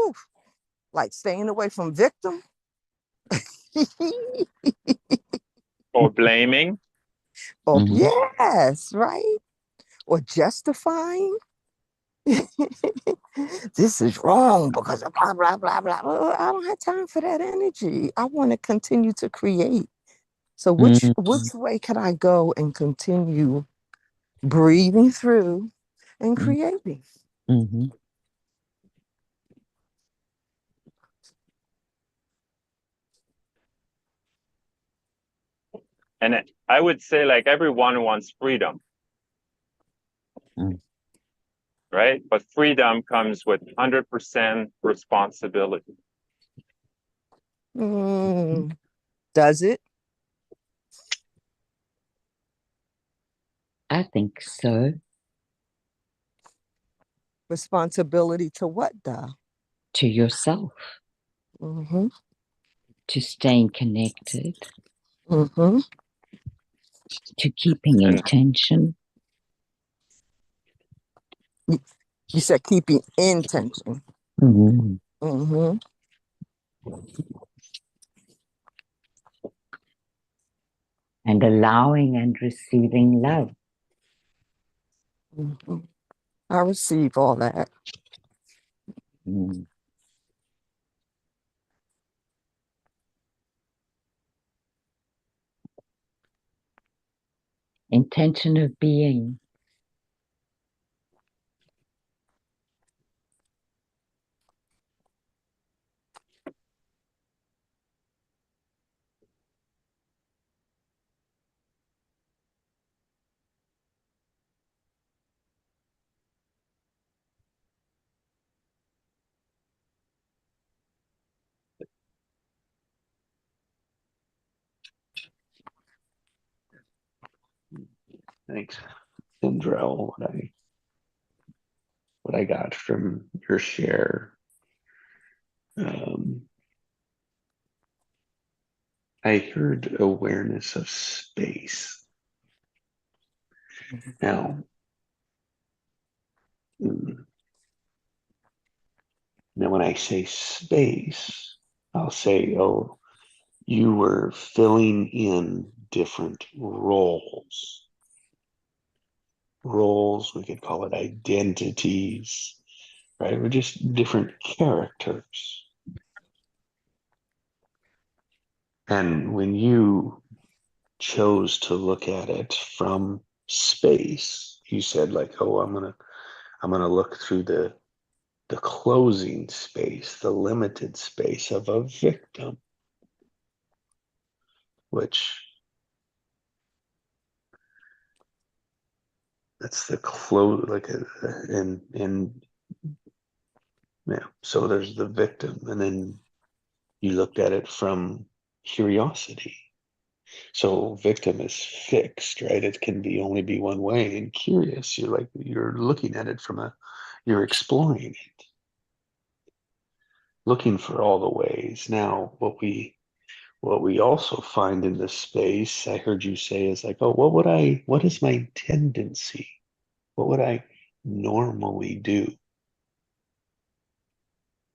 Whew, like staying away from victim. Or blaming. Oh, Hmm. yes, right? Or justifying. This is wrong because of blah, blah, blah, blah. I don't have time for that energy. I want to continue to create. So which way can I go and continue breathing through and creating? Hmm. And I would say like everyone wants freedom, Mm. right? But freedom comes with 100% responsibility. Mm, does it? I think so. Responsibility to what, though? To yourself, Mm-hmm. to staying connected, Mm-hmm. to keeping And intention. You said keeping intention. Mm. Mm-hmm. And allowing and receiving love. Mm-hmm. I receive all that. Mm. Intention of being. Thanks, Sindrell. What I got from your share, um, I heard awareness of space. Now, mm, now when I say space, I'll say, oh, you were filling in different roles. Roles, we could call it identities, right? We're just different characters. And when you chose to look at it from space, you said like, oh, I'm gonna look through the closing space, the limited space of a victim, which that's the close like and yeah. So there's the victim, and then you looked at it from curiosity. So victim is fixed, right? It can be only be one way. And curious, you're looking at it you're exploring it, looking for all the ways. Now, what we also find in this space, I heard you say, is like, oh, what is my tendency? What would I normally do?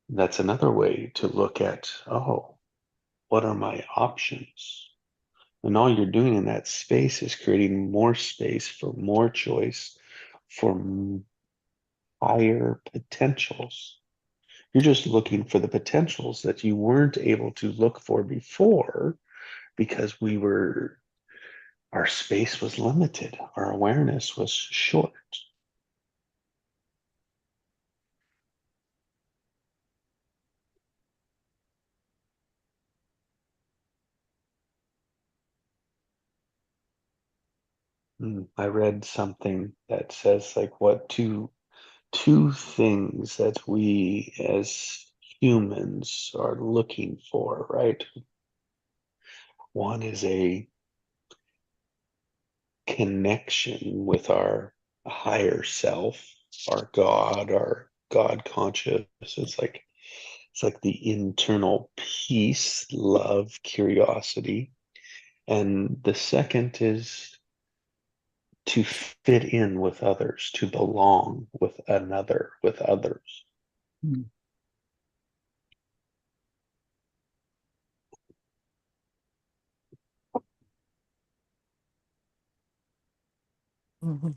That's another way to look at, oh, what are my options? And all you're doing in that space is creating more space for more choice, for higher potentials. You're just looking for the potentials that you weren't able to look for before because our space was limited, our awareness was short. I read something that says like what two things that we as humans are looking for, right? One is a connection with our higher self, our God conscious. It's like the internal peace, love, curiosity. And the second is to fit in with others, to belong with another, with others. Mm. Mhm.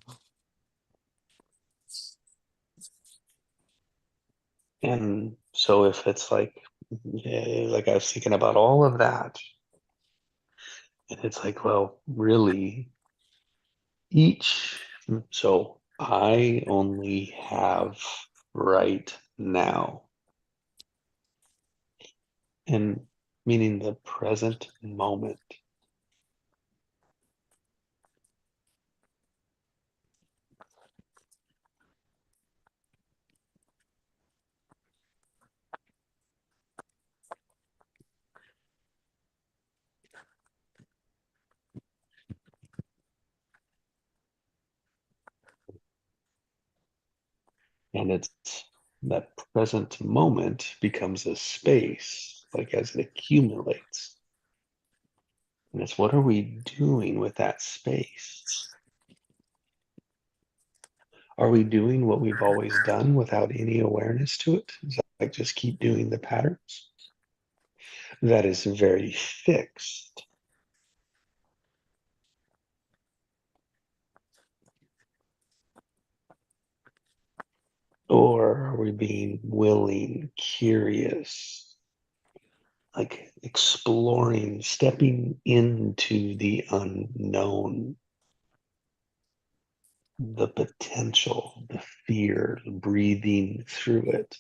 And so if it's like, yeah, like I was thinking about all of that, and it's like, well, really, each, so I only have right now, and meaning the present moment. And it's that present moment becomes a space, like as it accumulates. And it's what are we doing with that space? Are we doing what we've always done without any awareness to it? Is that like just keep doing the patterns? That is very fixed. Or are we being willing, curious, like exploring, stepping into the unknown, the potential, the fear, breathing through it?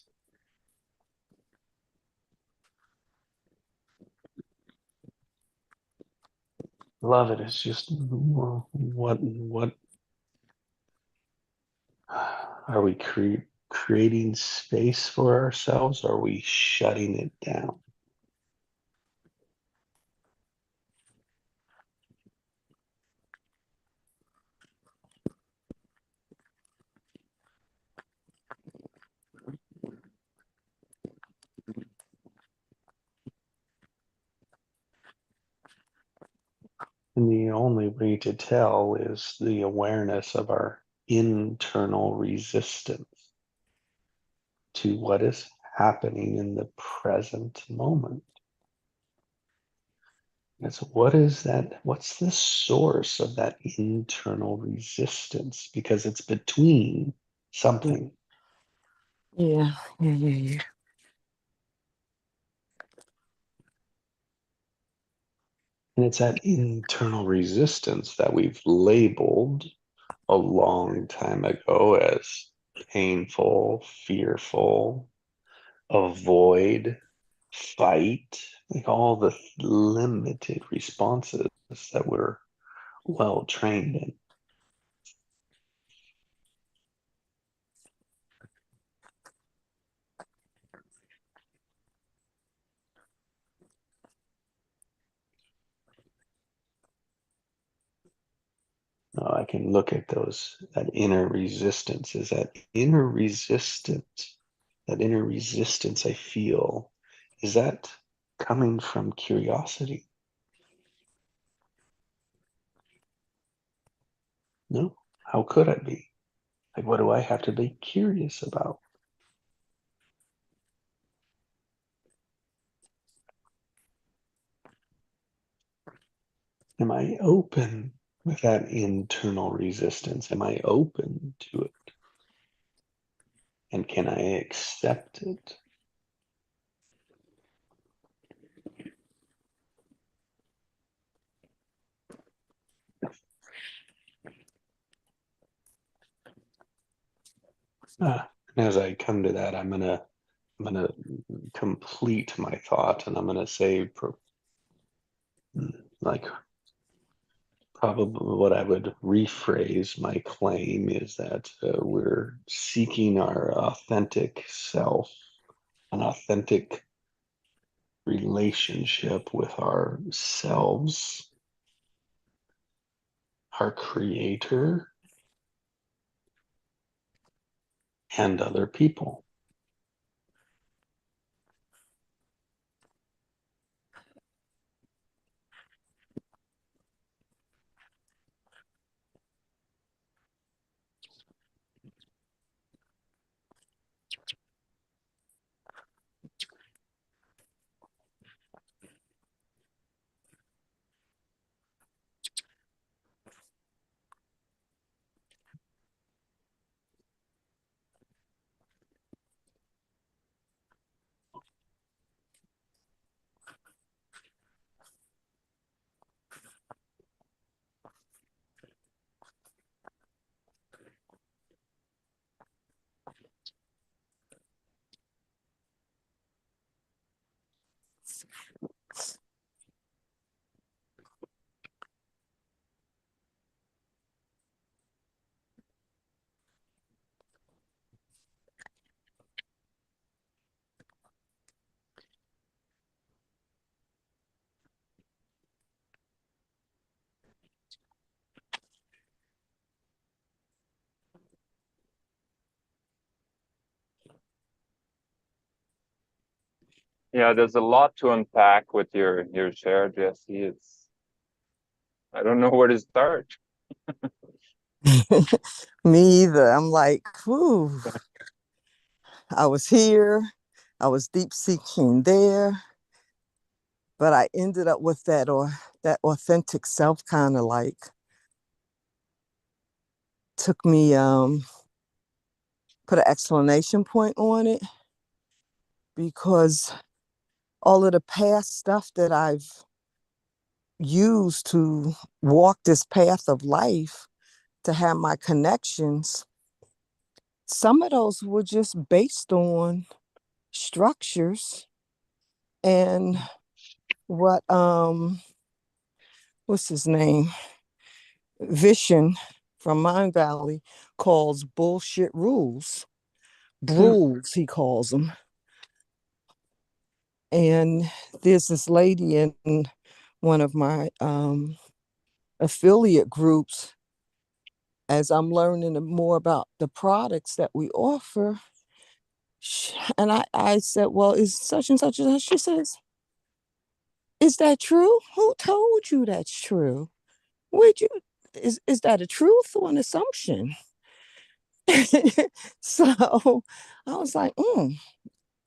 Love it. It's just what are we creating space for ourselves? Or are we shutting it down? And the only way to tell is the awareness of our internal resistance to what is happening in the present moment. It's what is that? What's the source of that internal resistance? Because it's between something. Yeah, yeah, yeah, yeah. And it's that internal resistance that we've labeled a long time ago as painful, fearful, avoid, fight, like all the limited responses that we're well trained in. I can look at that inner resistance. Is that inner resistance, I feel, is that coming from curiosity? No. How could I be? Like, what do I have to be curious about? Am I open with that internal resistance? Am I open to it? And can I accept it? And as I come to that, I'm gonna complete my thought, and I'm gonna say, like, probably what I would rephrase my claim is that we're seeking our authentic self, an authentic relationship with ourselves, our creator, and other people. Yeah, there's a lot to unpack with your share, Jesse. I don't know where to start. Me either. I'm like, whew, I was here, I was deep seeking there, but I ended up with that authentic self kind of like took me put an explanation point on it because all of the past stuff that I've used to walk this path of life to have my connections, some of those were just based on structures and what's his name? Vishen from Mind Valley calls bullshit rules. Rules, he calls them. And there's this lady in one of my affiliate groups, as I'm learning more about the products that we offer. And I said, well, is such and such and such? She says, is that true? Who told you that's true? Would you is that a truth or an assumption? So I was like,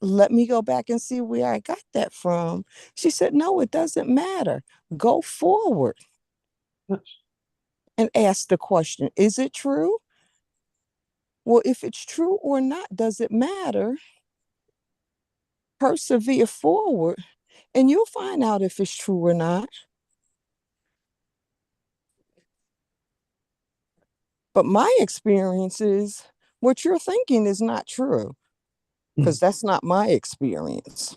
let me go back and see where I got that from. She said, no, it doesn't matter. Go forward and ask the question, is it true? Well, if it's true or not, does it matter? Persevere forward and you'll find out if it's true or not. But my experience is what you're thinking is not true because that's not my experience.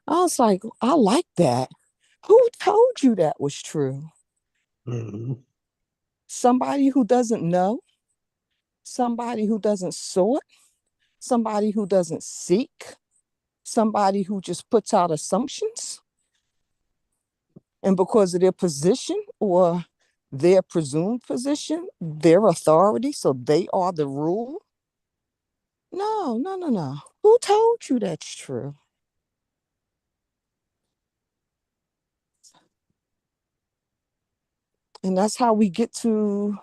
I was like, I like that. Who told you that was true? Mm-hmm. Somebody who doesn't know, somebody who doesn't sort, somebody who doesn't seek, somebody who just puts out assumptions. And because of their position or their presumed position, their authority, so they are the rule. No, no, no, no. Who told you that's true? And that's how we get to,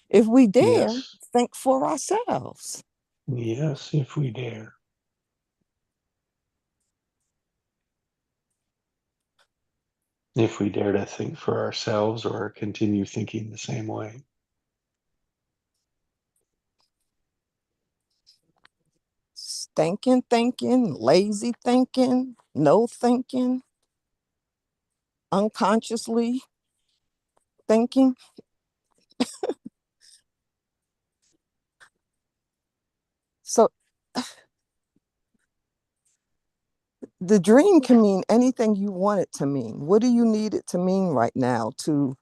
if we dare, Yes. think for ourselves. Yes, if we dare. If we dare to think for ourselves or continue thinking the same way. Stinking thinking, lazy thinking, no thinking, unconsciously thinking. So the dream can mean anything you want it to mean. What do you need it to mean right now to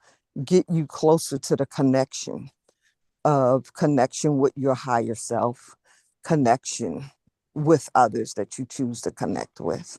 get you closer to the connection with your higher self, connection with others that you choose to connect with?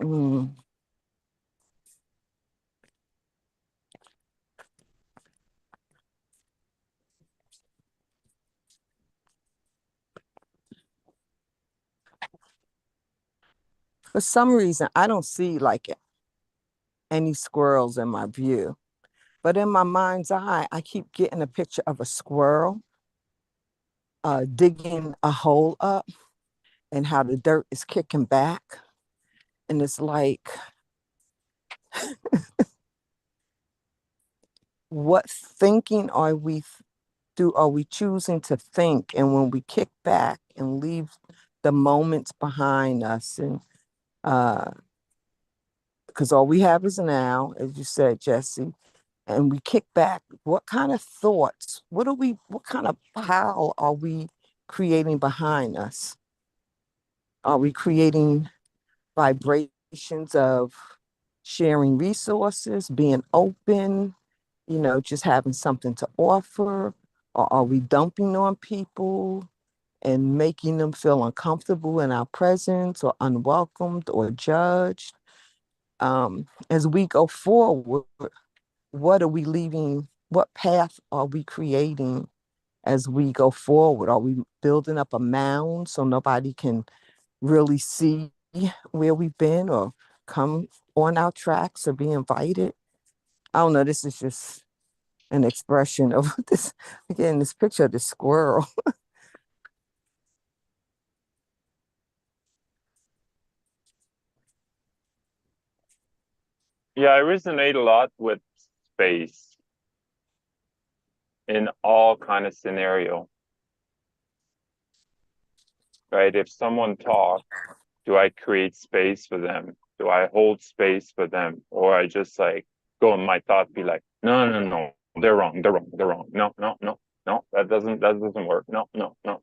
Mm. For some reason, I don't see like any squirrels in my view, but in my mind's eye, I keep getting a picture of a squirrel digging a hole up and how the dirt is kicking back. And it's like, what thinking are we choosing to think? And when we kick back and leave the moments behind us, and because all we have is now, as you said, Jesse, and we kick back, what kind of thoughts, what kind of pile are we creating behind us? Are we creating vibrations of sharing resources, being open, just having something to offer? Or are we dumping on people and making them feel uncomfortable in our presence or unwelcomed or judged? As we go forward, what are we leaving? What path are we creating as we go forward? Are we building up a mound so nobody can really see where we've been or come on our tracks or be invited? I don't know. This is just an expression of this, again, this picture of the squirrel. Yeah, I resonate a lot with space in all kind of scenario, right? If someone talks, do I create space for them? Do I hold space for them? Or I just like go in my thought, be like, no, no, no, they're wrong, they're wrong, they're wrong. No, no, no, no, that doesn't work. No, no, no.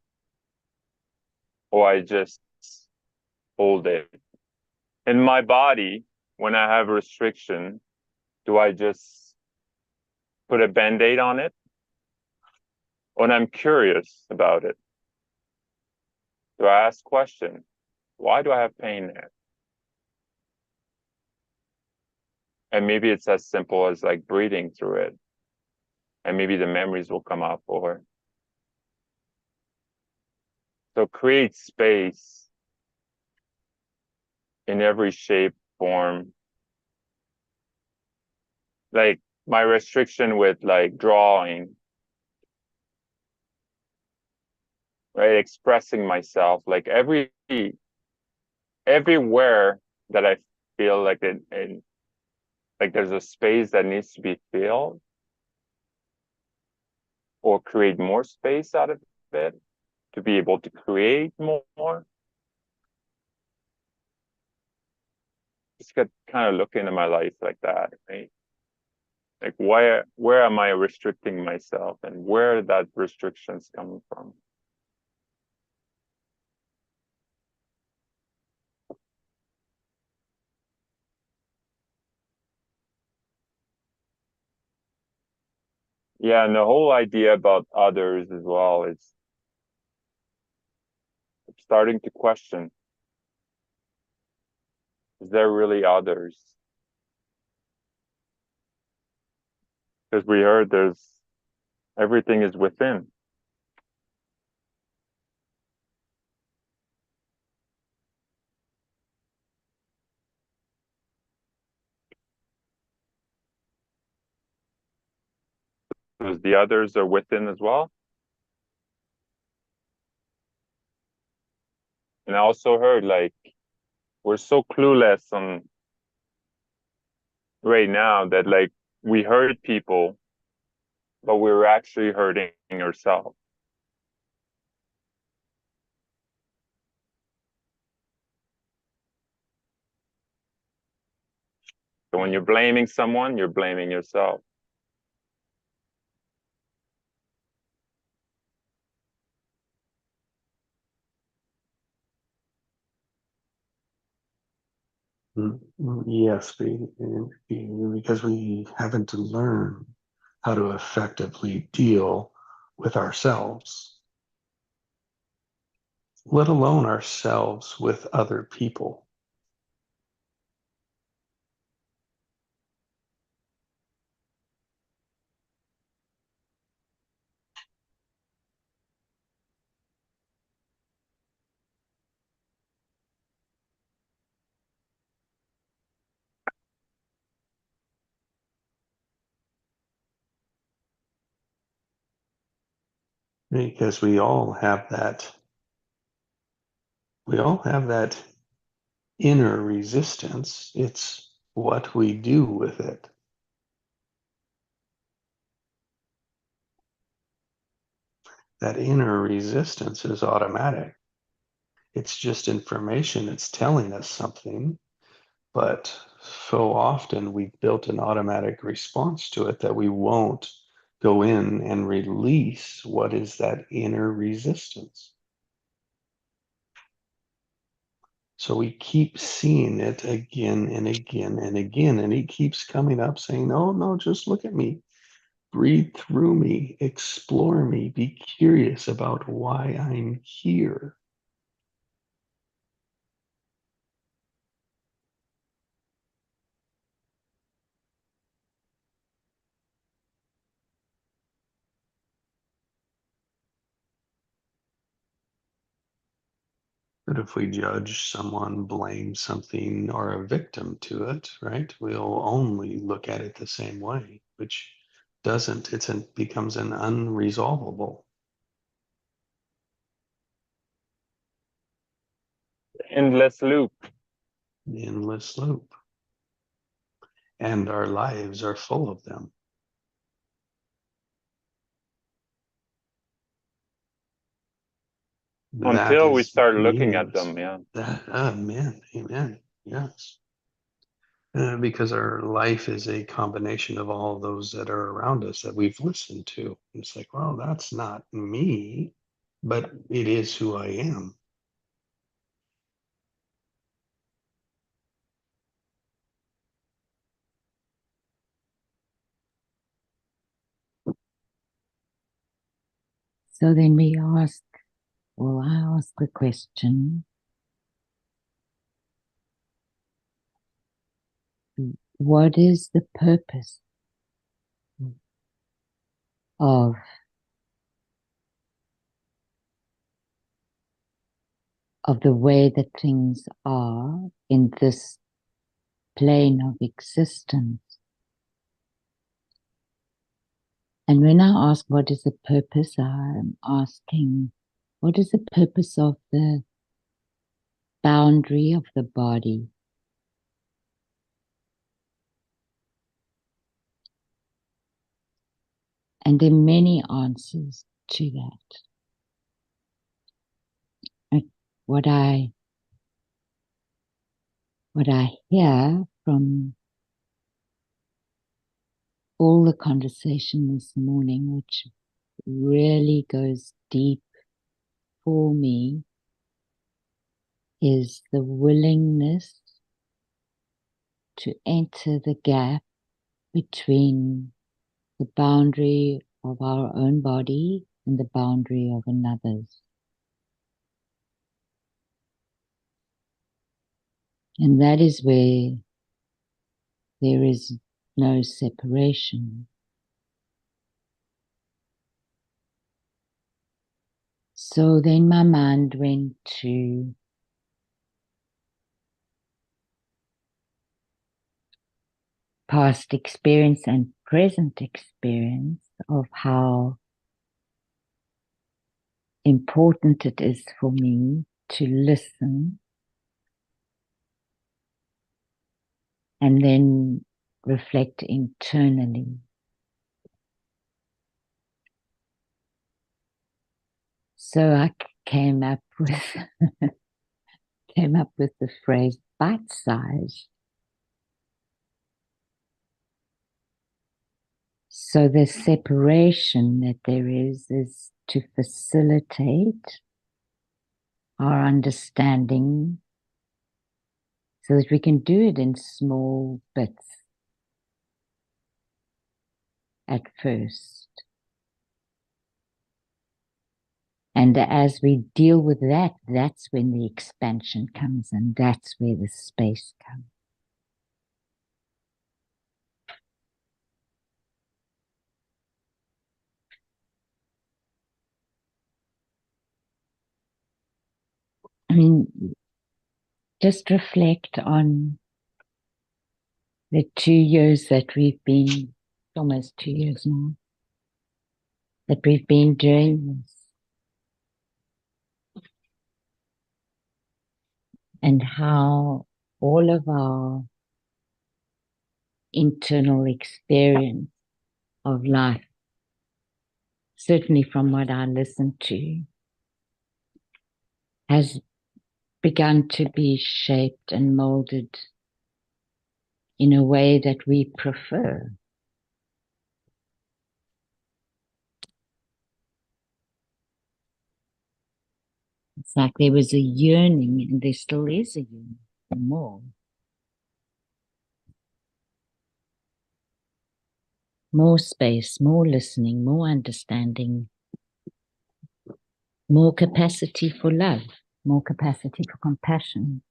Or I just hold it. In my body, when I have restriction, do I just put a band-aid on it? When I'm curious about it, do I ask question? Why do I have pain there? And maybe it's as simple as like breathing through it. And maybe the memories will come up. Or so create space in every shape, form. Like my restriction with like drawing, right? Expressing myself, like everywhere that I feel like like there's a space that needs to be filled or create more space out of it to be able to create more. Just got kind of look into my life like that, right? Like where am I restricting myself and where that restriction's coming from? Yeah, and the whole idea about others as well is starting to question, is there really others? Because we heard everything is within. Because the others are within as well. And I also heard like we're so clueless on right now that like we hurt people, but we're actually hurting ourselves. So when you're blaming someone, you're blaming yourself. Yes, because we haven't learned how to effectively deal with ourselves, let alone ourselves with other people. Because we all have that inner resistance. It's what we do with it. That inner resistance is automatic. It's just information. It's telling us something, but so often we've built an automatic response to it that we won't go in and release what is that inner resistance. So we keep seeing it again and again and again, and he keeps coming up saying, "Oh no, just look at me. Breathe through me, explore me, be curious about why I'm here." But if we judge someone, blame something, or a victim to it, right, we'll only look at it the same way, which doesn't, it becomes an unresolvable. Endless loop. Endless loop. And our lives are full of them. That Until we is start looking at meaningless. them, yeah. That, amen, amen, yes. Because our life is a combination of all those that are around us that we've listened to. It's like, well, that's not me, but it is who I am. So then we ask, well, I ask the question, what is the purpose of the way that things are in this plane of existence? And when I ask what is the purpose, I'm asking, what is the purpose of the boundary of the body? And there are many answers to that. What I hear from all the conversation this morning, which really goes deep for me, is the willingness to enter the gap between the boundary of our own body and the boundary of another's. And that is where there is no separation. So then my mind went to past experience and present experience of how important it is for me to listen and then reflect internally. So I came up with the phrase bite size. So the separation that there is to facilitate our understanding so that we can do it in small bits at first. And as we deal with that, that's when the expansion comes, and that's where the space comes. I mean, just reflect on the 2 years that we've been, almost 2 years now, that we've been doing this. And how all of our internal experience of life, certainly from what I listened to, has begun to be shaped and molded in a way that we prefer. It's like there was a yearning, and there still is a yearning for more. More space, more listening, more understanding, more capacity for love, more capacity for compassion.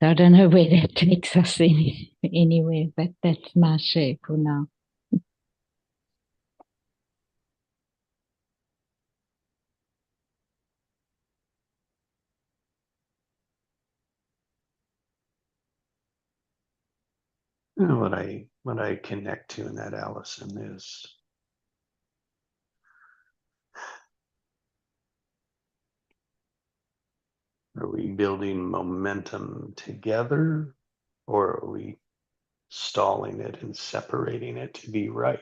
So I don't know where that takes us anywhere, but that's my share for now. You know what I connect to in that, Allison, is are we building momentum together, or are we stalling it and separating it to be right?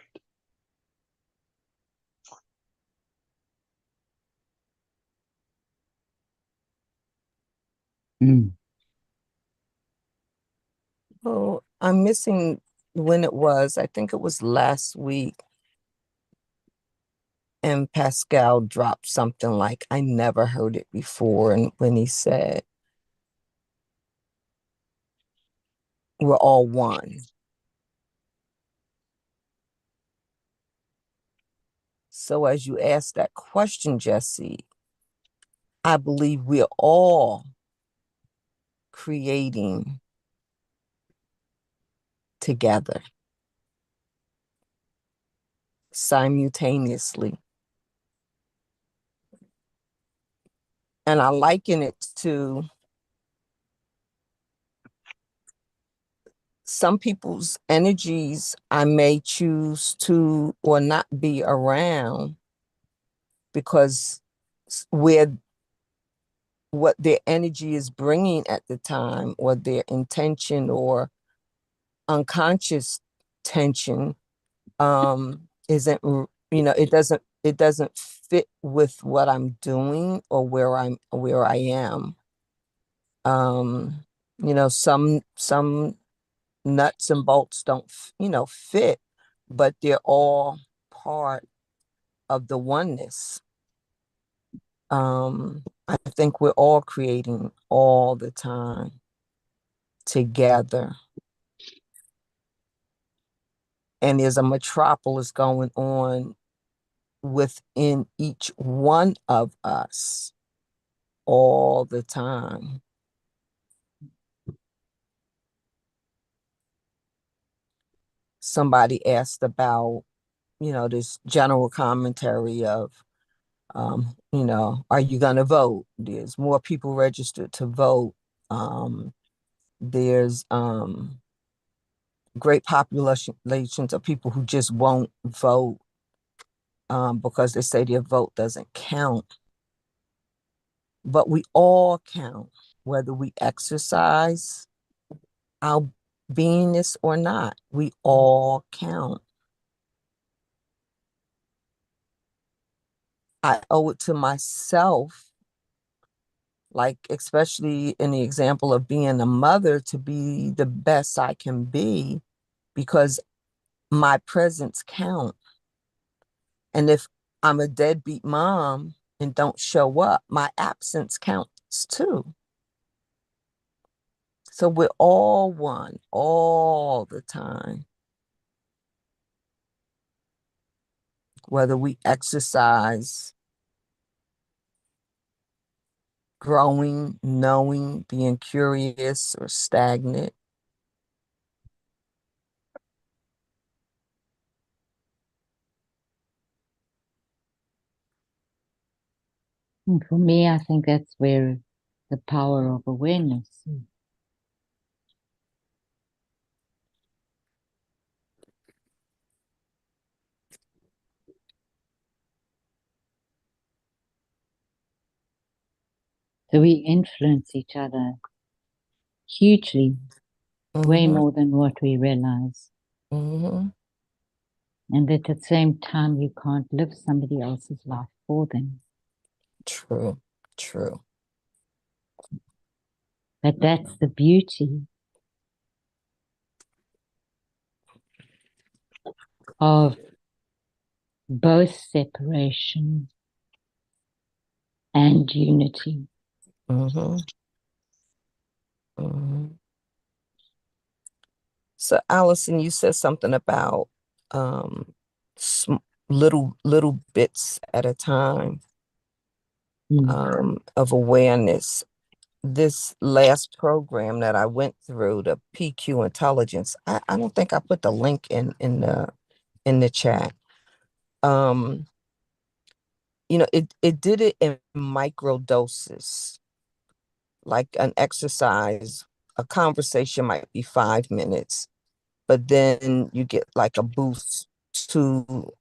Mm. Oh, I'm missing when it was. I think it was last week. And Pascal dropped something like, I never heard it before. And when he said, we're all one. So as you ask that question, Jesse, I believe we're all creating together simultaneously. And I liken it to some people's energies I may choose to or not be around because where what their energy is bringing at the time, or their intention or unconscious tension, isn't, it doesn't fit with what I'm doing or where I am. Some nuts and bolts don't fit, but they're all part of the oneness. I think we're all creating all the time together. And there's a metropolis going on within each one of us all the time. Somebody asked about, this general commentary of, are you going to vote? There's more people registered to vote. There's great populations of people who just won't vote because they say their vote doesn't count. But we all count, whether we exercise our beingness or not. We all count. I owe it to myself, like especially in the example of being a mother, to be the best I can be, because my presence count. And if I'm a deadbeat mom and don't show up, my absence counts too. So we're all one all the time. Whether we exercise, growing, knowing, being curious, or stagnant. And for me, I think that's where the power of awareness. So we influence each other hugely, way more than what we realize. Mm-hmm. And at the same time, you can't live somebody else's life for them. True. But that's the beauty of both separation and unity. Mm-hmm. Mm-hmm. So, Allison, you said something about little bits at a time of awareness. This last program that I went through, the PQ Intelligence, I don't think I put the link in the chat. It did it in micro doses, like an exercise. A conversation might be 5 minutes, but then you get like a boost two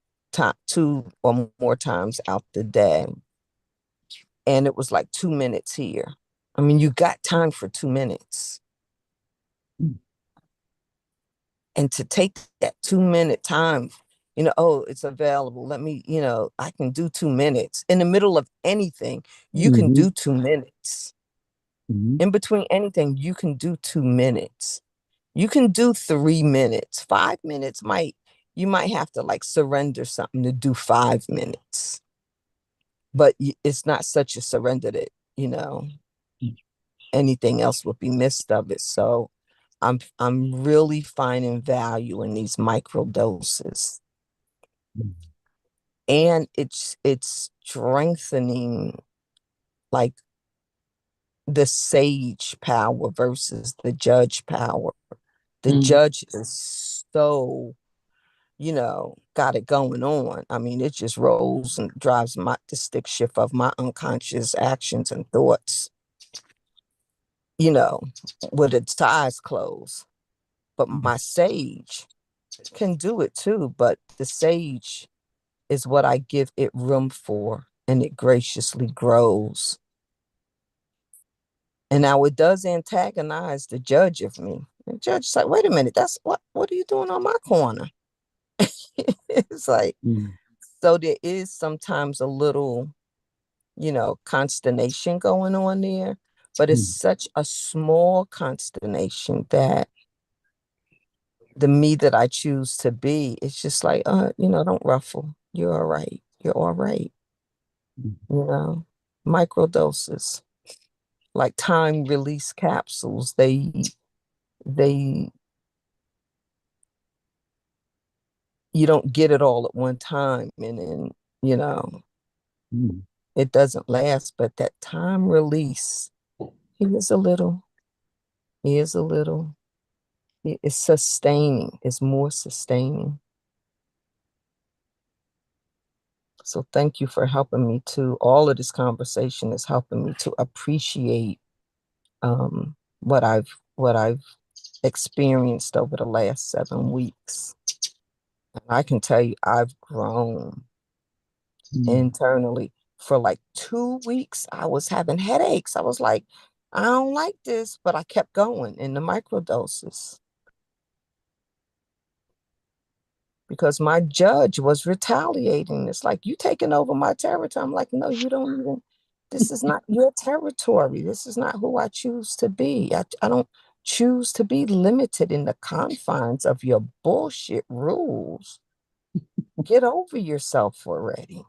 or more times out the day. And it was like 2 minutes here. I mean, you got time for 2 minutes. And to take that 2 minute time, oh, it's available. Let me, I can do 2 minutes. In the middle of anything, you can do 2 minutes. In between anything, you can do 2 minutes. You can do 3 minutes. 5 minutes you might have to like surrender something to do 5 minutes. But it's not such a surrender that, anything else would be missed of it. So I'm really finding value in these micro doses. And it's strengthening like the sage power versus the judge power. The judge is so, got it going on. I mean, it just rolls and drives the stick shift of my unconscious actions and thoughts, with its eyes closed. But my sage can do it too. But the sage is what I give it room for, and it graciously grows. And now it does antagonize the judge of me. The judge is like, wait a minute, that's what are you doing on my corner? It's like, so there is sometimes a little, consternation going on there, but it's such a small consternation that the me that I choose to be, it's just like, don't ruffle. You're all right. You're all right. Micro doses, like time release capsules. They you don't get it all at one time, and then it doesn't last. But that time release, here's a little, here's a little. It's sustaining. It's more sustaining. So thank you for helping me to. All of this conversation is helping me to appreciate what I've experienced over the last 7 weeks. And I can tell you, I've grown internally. For like 2 weeks, I was having headaches. I was like, I don't like this, but I kept going in the microdoses because my judge was retaliating. It's like, you taking over my territory. I'm like, no, you don't even, this is not your territory. This is not who I choose to be. I don't choose to be limited in the confines of your bullshit rules. Get over yourself already.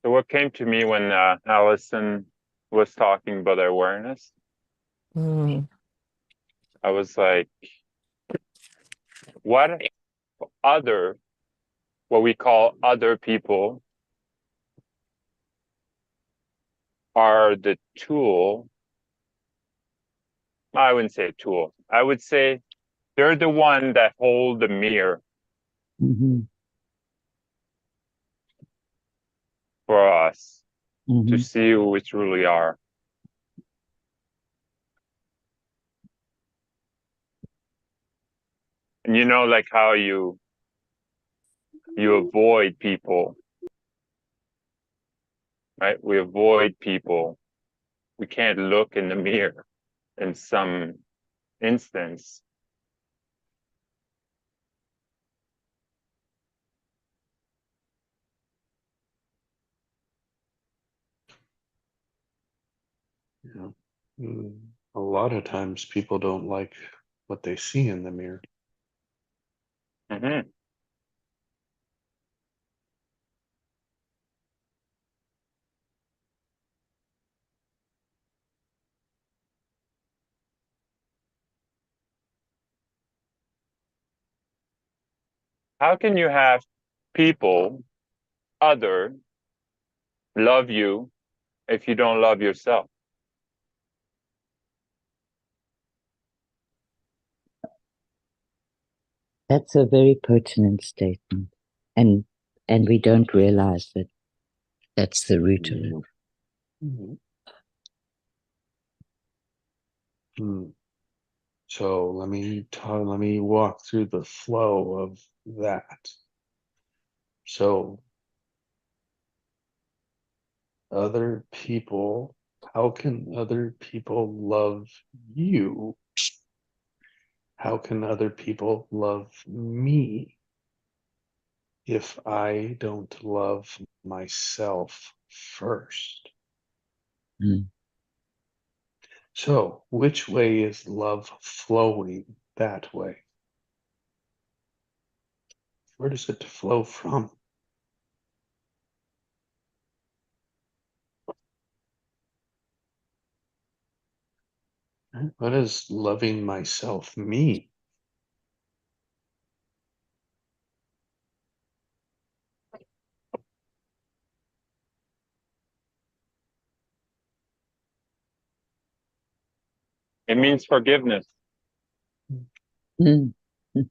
So what came to me when Allison was talking about awareness, I was like, what we call other people are the tool. I wouldn't say tool. I would say they're the one that hold the mirror for us to see who we truly are. And like how you avoid people, right? We avoid people. We can't look in the mirror in some instance. A lot of times people don't like what they see in the mirror. Mm-hmm. How can you have people, other, love you if you don't love yourself? That's a very pertinent statement. And we don't realize that that's the root of it. Mm-hmm. So let me walk through the flow of that. So other people, how can other people love you? How can other people love me if I don't love myself first? Mm. So which way is love flowing that way? Where does it flow from? What does loving myself mean? It means forgiveness Mm. in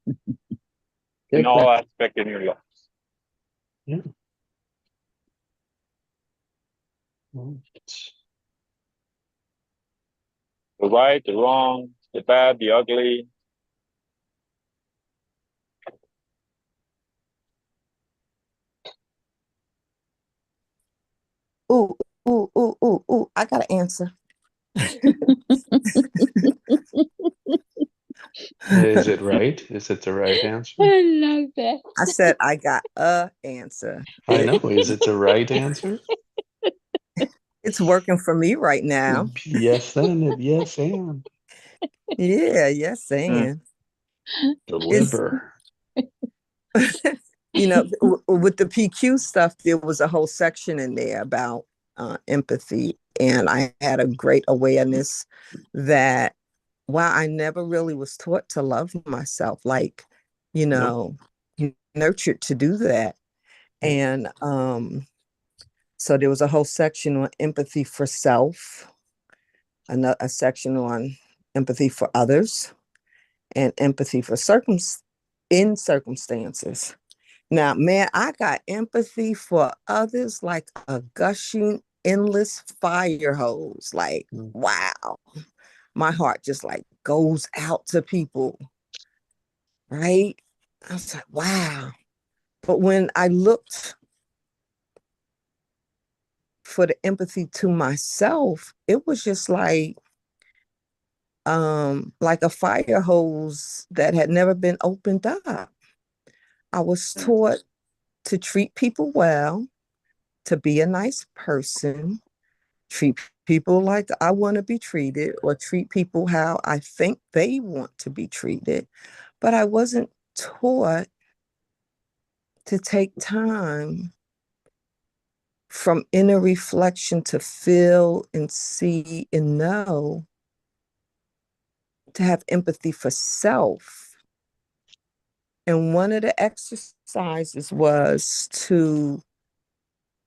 Good all one. aspects in your life. Yeah. Well, The right, the wrong, the bad, the ugly. Ooh, ooh, ooh, ooh, ooh. I got an answer. is it right? Is it the right answer? I love that. I said I got a answer. I know. Is it the right answer? It's working for me right now. Yes, then. Yes, and Yeah, yes, and it's deliver. with the PQ stuff, there was a whole section in there about empathy, and I had a great awareness that while I never really was taught to love myself, like, Nope. nurtured to do that. And so there was a whole section on empathy for self, a section on empathy for others, and empathy for circumstances. Now, man, I got empathy for others like a gushing, endless fire hose. Like, wow, my heart just like goes out to people, right? I was like, wow. But when I looked for the empathy to myself, it was just like a fire hose that had never been opened up. I was taught to treat people well, to be a nice person, treat people like I want to be treated, or treat people how I think they want to be treated. But I wasn't taught to take time from inner reflection to feel and see and know, to have empathy for self. And one of the exercises was to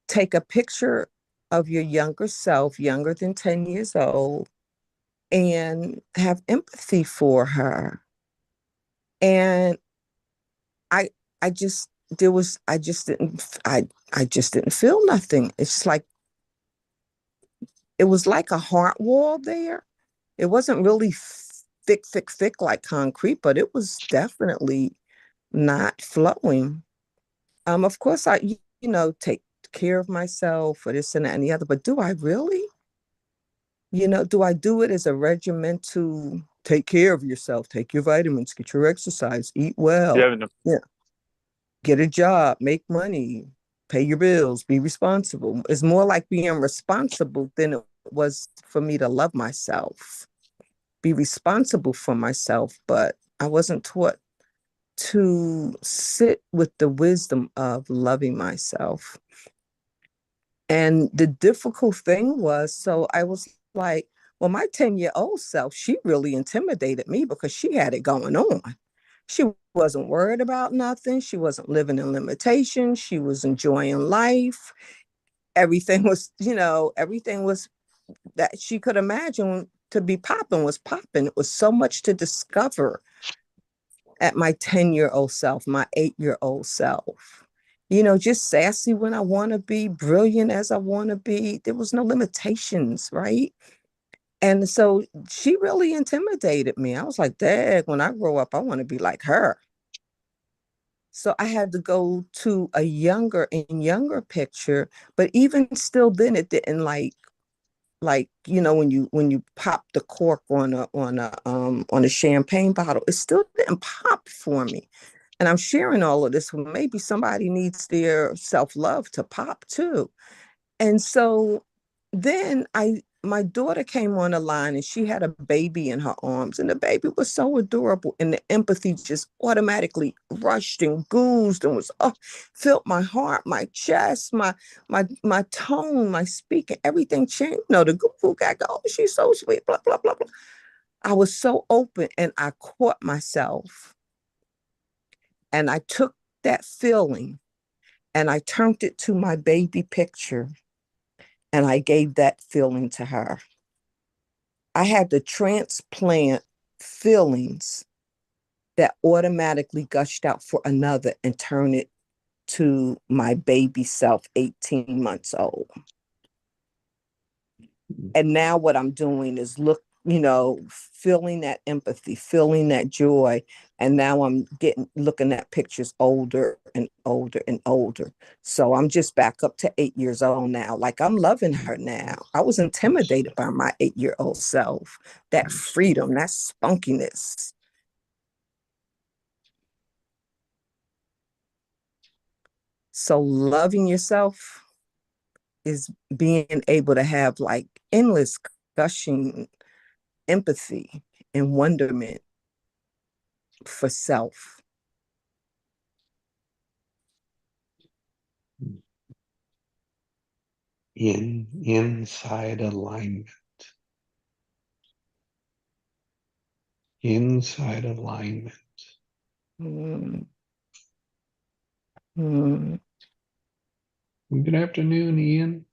take a picture of your younger self, younger than 10 years old, and have empathy for her. And I I just there was I just didn't feel nothing. It's like it was like a heart wall there. It wasn't really thick like concrete, but it was definitely not flowing. Of course take care of myself for this and that and the other, but do I really? Do I do it as a regimen to take care of yourself, take your vitamins, get your exercise, eat well, Yeah, yeah, get a job, make money, pay your bills, be responsible? It's more like being responsible than it was for me to love myself, be responsible for myself, but I wasn't taught to sit with the wisdom of loving myself. And the difficult thing was, so I was like, well, my 10-year-old self, she really intimidated me because she had it going on. She wasn't worried about nothing. She wasn't living in limitations. She was enjoying life. Everything was, everything was that she could imagine to be popping was popping. It was so much to discover at my 10-year-old self, my 8-year-old self. Just sassy when I want to be, brilliant as I want to be. There was no limitations, right? And so she really intimidated me. I was like, Dad, when I grow up, I want to be like her. So I had to go to a younger picture, but even still then it didn't when you pop the cork on a champagne bottle, it still didn't pop for me. And I'm sharing all of this. Maybe somebody needs their self-love to pop too. And so then my daughter came on the line and she had a baby in her arms, and the baby was so adorable, and the empathy just automatically rushed and goozed and was filled my heart, my chest, my tone, my speaking, everything changed. The goo got going. She's so sweet, blah blah blah blah. I was so open, and I caught myself, and I took that feeling and I turned it to my baby picture, and I gave that feeling to her. I had to transplant feelings that automatically gushed out for another and turn it to my baby self, 18 months old. And now what I'm doing is feeling that empathy, feeling that joy. And now I'm looking at pictures older and older and older. So I'm just back up to 8 years old now. Like, I'm loving her now. I was intimidated by my 8-year-old self, that freedom, that spunkiness. So loving yourself is being able to have like endless gushing empathy and wonderment for self. Inside alignment. Inside alignment. Mm. Mm. Good afternoon, Ian.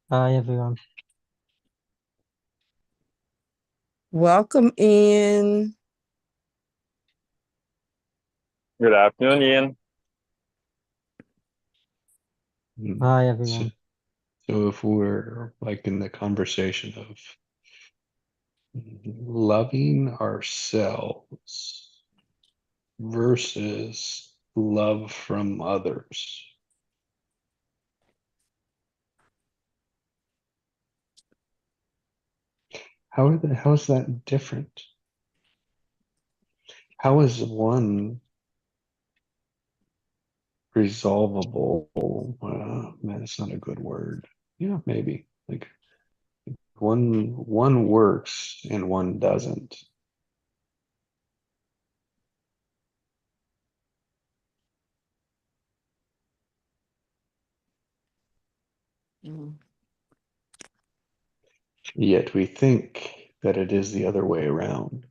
Hi, everyone. Welcome in. Good afternoon, Ian. Hi, everyone. So if we're like in the conversation of loving ourselves versus love from others, how is that different? How is one resolvable? Man, it's not a good word. Yeah, maybe. Like one works and one doesn't. Mm. Yet we think that it is the other way around.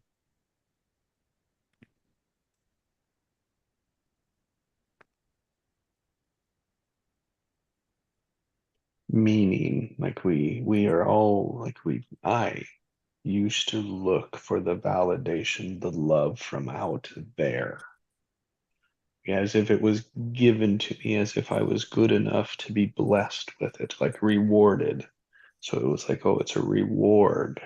Meaning, like we are all like I used to look for the validation, the love from out there, as if it was given to me, as if I was good enough to be blessed with it, like rewarded. So it was like, oh, it's a reward,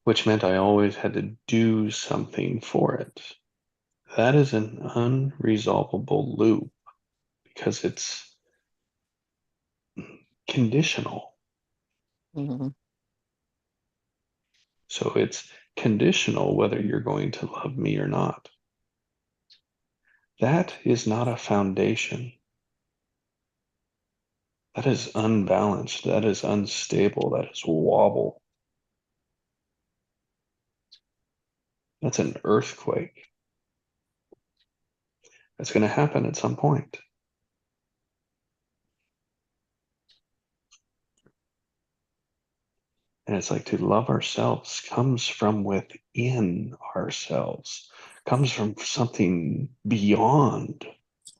which meant I always had to do something for it. That is an unresolvable loop because it's conditional. Mm-hmm. So it's conditional whether you're going to love me or not. that is not a foundation. That is unbalanced. That is unstable. That is wobble. That's an earthquake. That's going to happen at some point. And it's like to love ourselves comes from within ourselves, comes from something beyond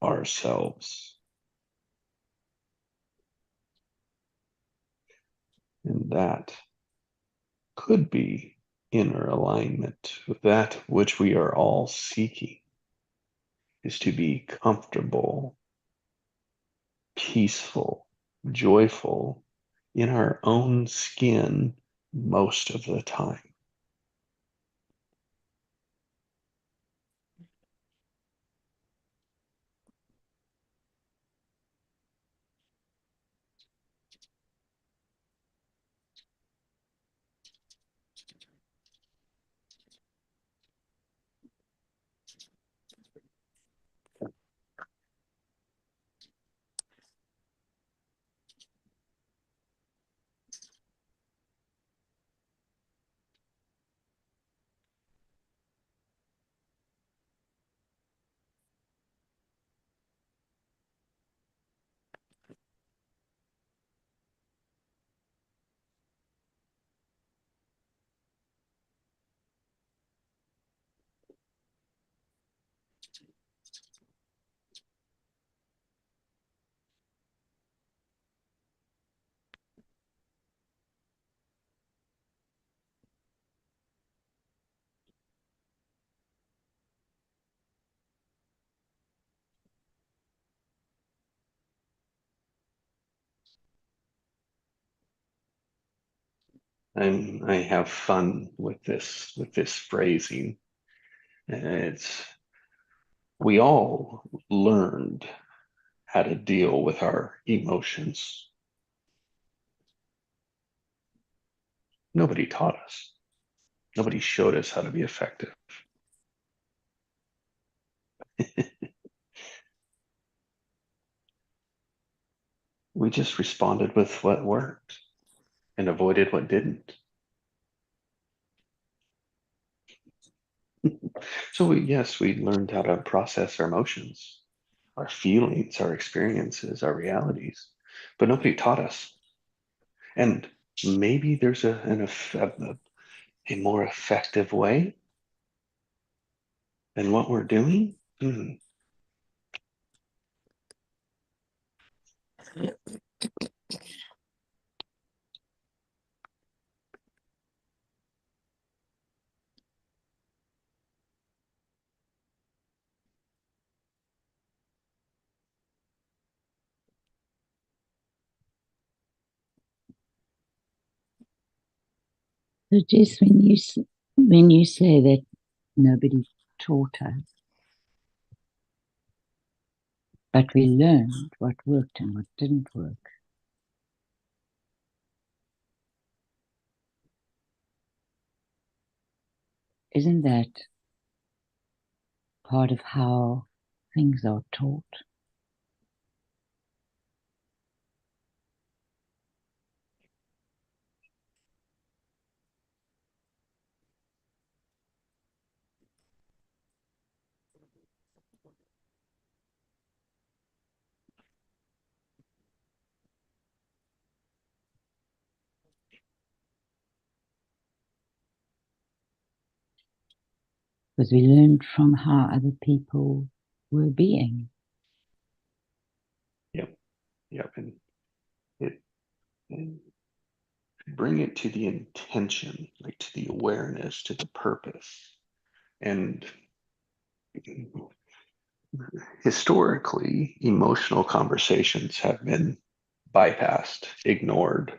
ourselves. And that could be inner alignment with that which we are all seeking, is to be comfortable, peaceful, joyful in our own skin most of the time. I have fun with this phrasing. It's we all learned how to deal with our emotions. Nobody taught us. Nobody showed us how to be effective. We just responded with what worked and avoided what didn't. So yes, we learned how to process our emotions, our feelings, our experiences, our realities, but nobody taught us. And maybe there's a more effective way than what we're doing. So just when you say that nobody taught us, but we learned what worked and what didn't work. Isn't that part of how things are taught? Because we learned from how other people were being. Yep. And bring it to the intention, like to the awareness, to the purpose. And historically, emotional conversations have been bypassed, ignored,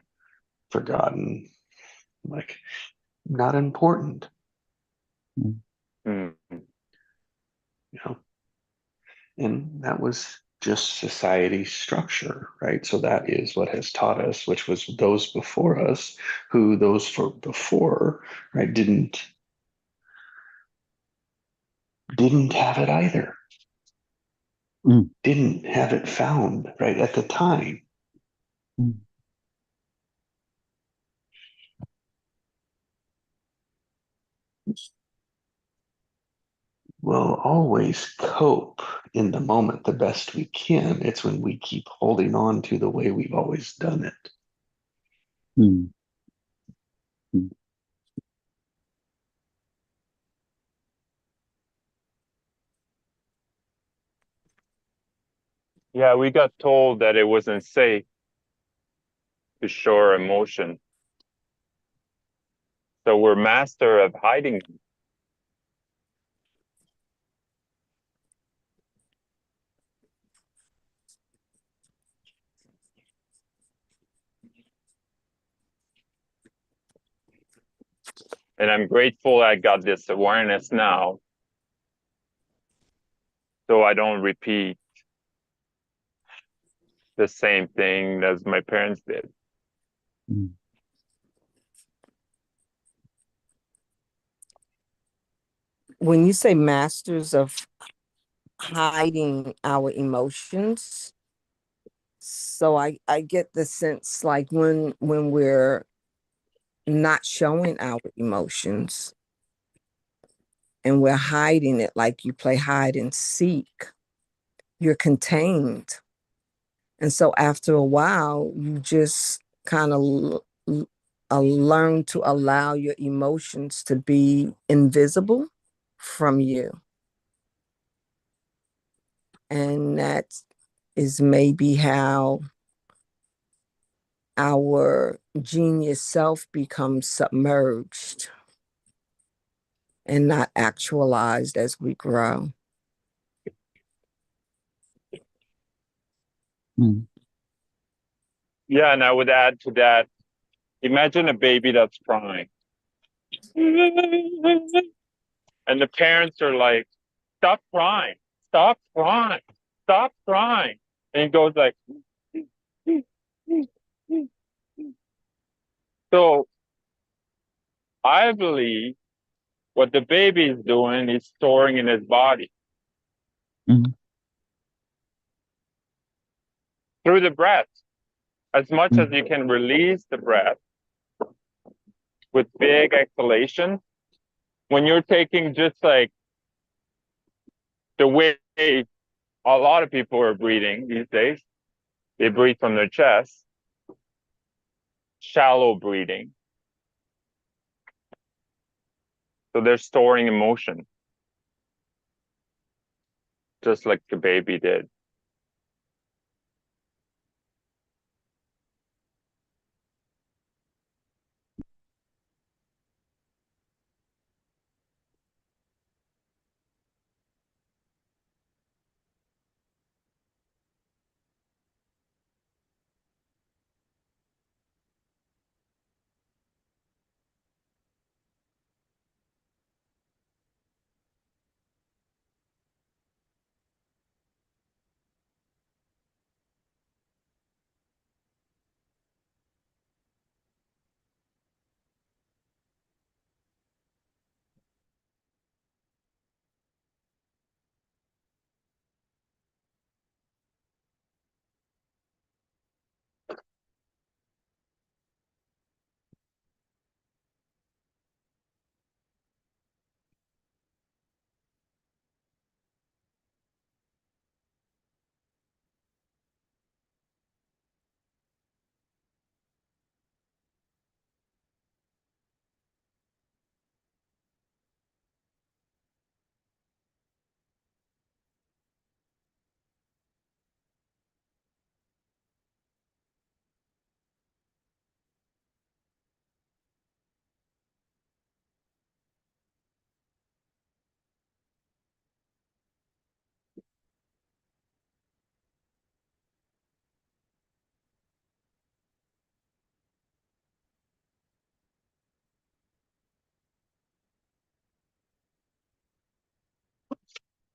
forgotten, like not important. Mm. You know, and that was just society structure, right? So that is what has taught us, which was those before us, who those for before, right, didn't have it either. didn't have it found right at the time. We'll always cope in the moment the best we can. It's when we keep holding on to the way we've always done it. Yeah, we got told that it wasn't safe to show our emotion. So we're master of hiding them. And I'm grateful I got this awareness now, so I don't repeat the same thing as my parents did. When you say masters of hiding our emotions, so I get the sense like when we're not showing our emotions and we're hiding it, like you play hide and seek, you're contained. And so after a while, you just kind of learn to allow your emotions to be invisible from you. And that is maybe how our genius self becomes submerged and not actualized as we grow. Yeah, and I would add to that, imagine a baby that's crying. And the parents are like, stop crying, stop crying, stop crying. And it goes like, so I believe what the baby is doing is storing in his body through the breath. As much as you can release the breath with big exhalation, when you're taking just like the way a lot of people are breathing these days, they breathe from their chest, shallow breathing. So they're storing emotion, just like the baby did.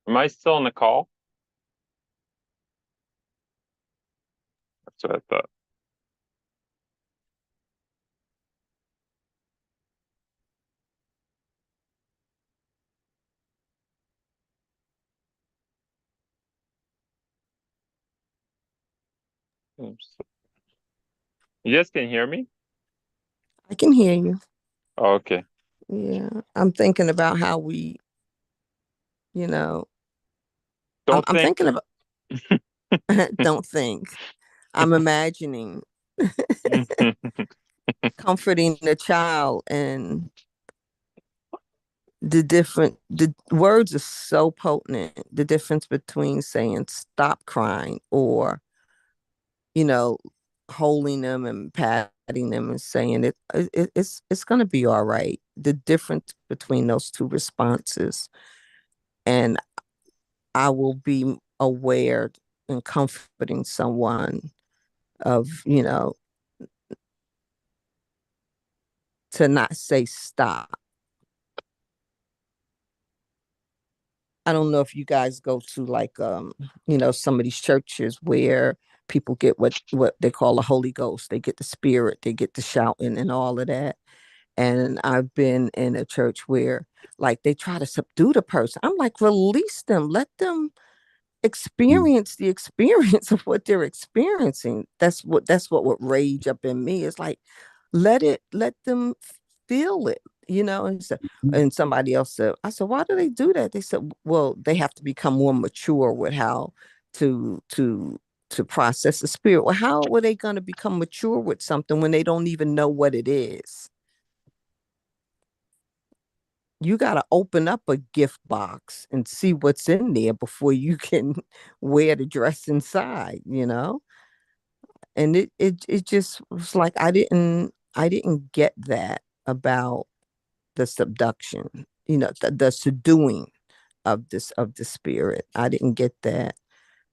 Am I still on the call? That's what I thought. You just can hear me? I can hear you. Oh, okay. Yeah. I'm thinking about how we, you know, Don't I'm think. thinking about, don't think. I'm imagining comforting the child, and the words are so potent. The difference between saying stop crying or, you know, holding them and patting them and saying it's going to be all right. The difference between those two responses, and I will be aware in comforting someone of, to not say stop. I don't know if you guys go to like some of these churches where people get what they call a Holy Ghost. They get the spirit, they get the shouting and all of that. And I've been in a church where like they try to subdue the person. I'm like, release them, let them experience the experience of what they're experiencing. That's what would rage up in me. It's like, let them feel it, and somebody else said, I said, why do they do that? They said, well, they have to become more mature with how to process the spirit. Well, how were they going to become mature with something when they don't even know what it is? You got to open up a gift box and see what's in there before you can wear the dress inside. And it just was like I didn't get that about the subduction, the subduing of the spirit. I didn't get that.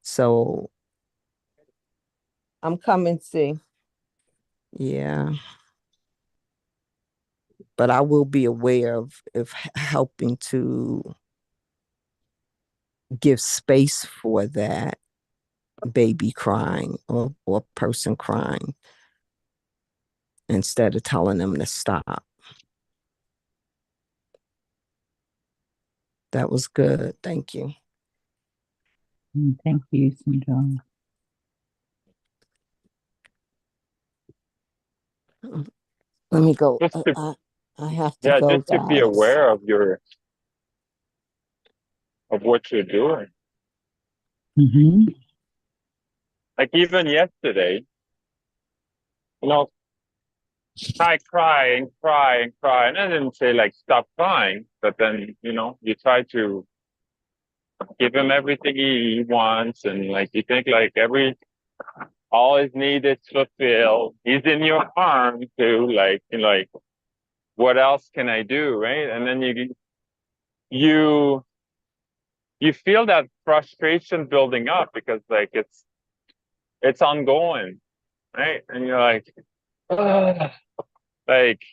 So I'm coming, see. Yeah. But I will be aware of helping to give space for that baby crying or person crying instead of telling them to stop. That was good. Thank you. Thank you, Sandra. Let me go. Just to, I have to yeah, go, just to be guys. aware of what you're doing. Mm-hmm. Like even yesterday, you know, I cry and cry and cry, and I didn't say like stop crying, but then you try to give him everything he wants, and like you think like all his need is fulfilled. He's in your arms too, like what else can I do, right? And then you you feel that frustration building up because like it's ongoing, right? And you're like, ugh. Like,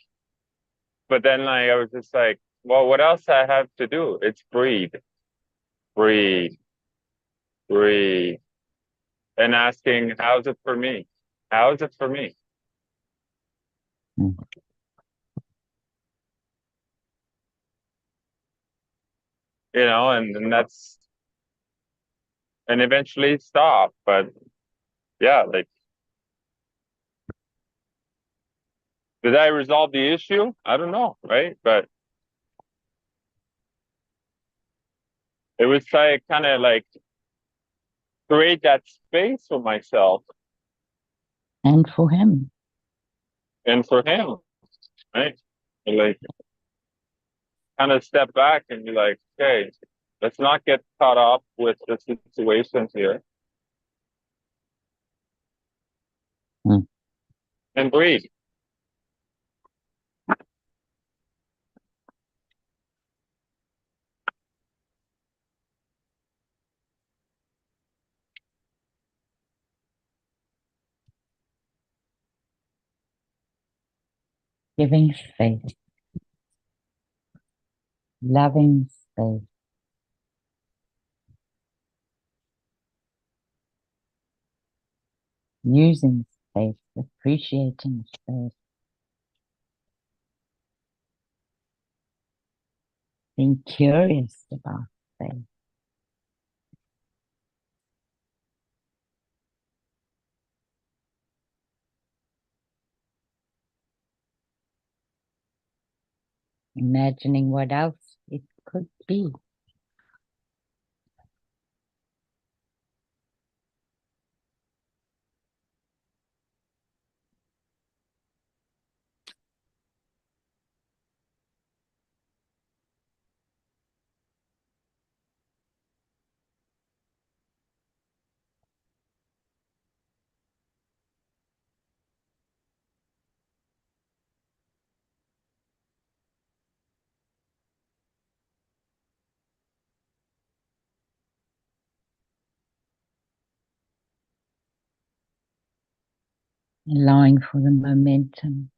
but then like I was just like, well, what else I have to do? It's breathe, breathe, breathe, and asking, how's it for me? How's it for me? Mm. And that's and eventually stop. But yeah, like, did I resolve the issue? I don't know, right? But it was like kind of like create that space for myself And for him. and for him, right? And like kind of step back and be like, okay, let's not get caught up with the situation here Mm. and breathe. Giving space. Loving space. Using space. Appreciating space. Being curious about space. imagining what else it could be. Allowing for the momentum.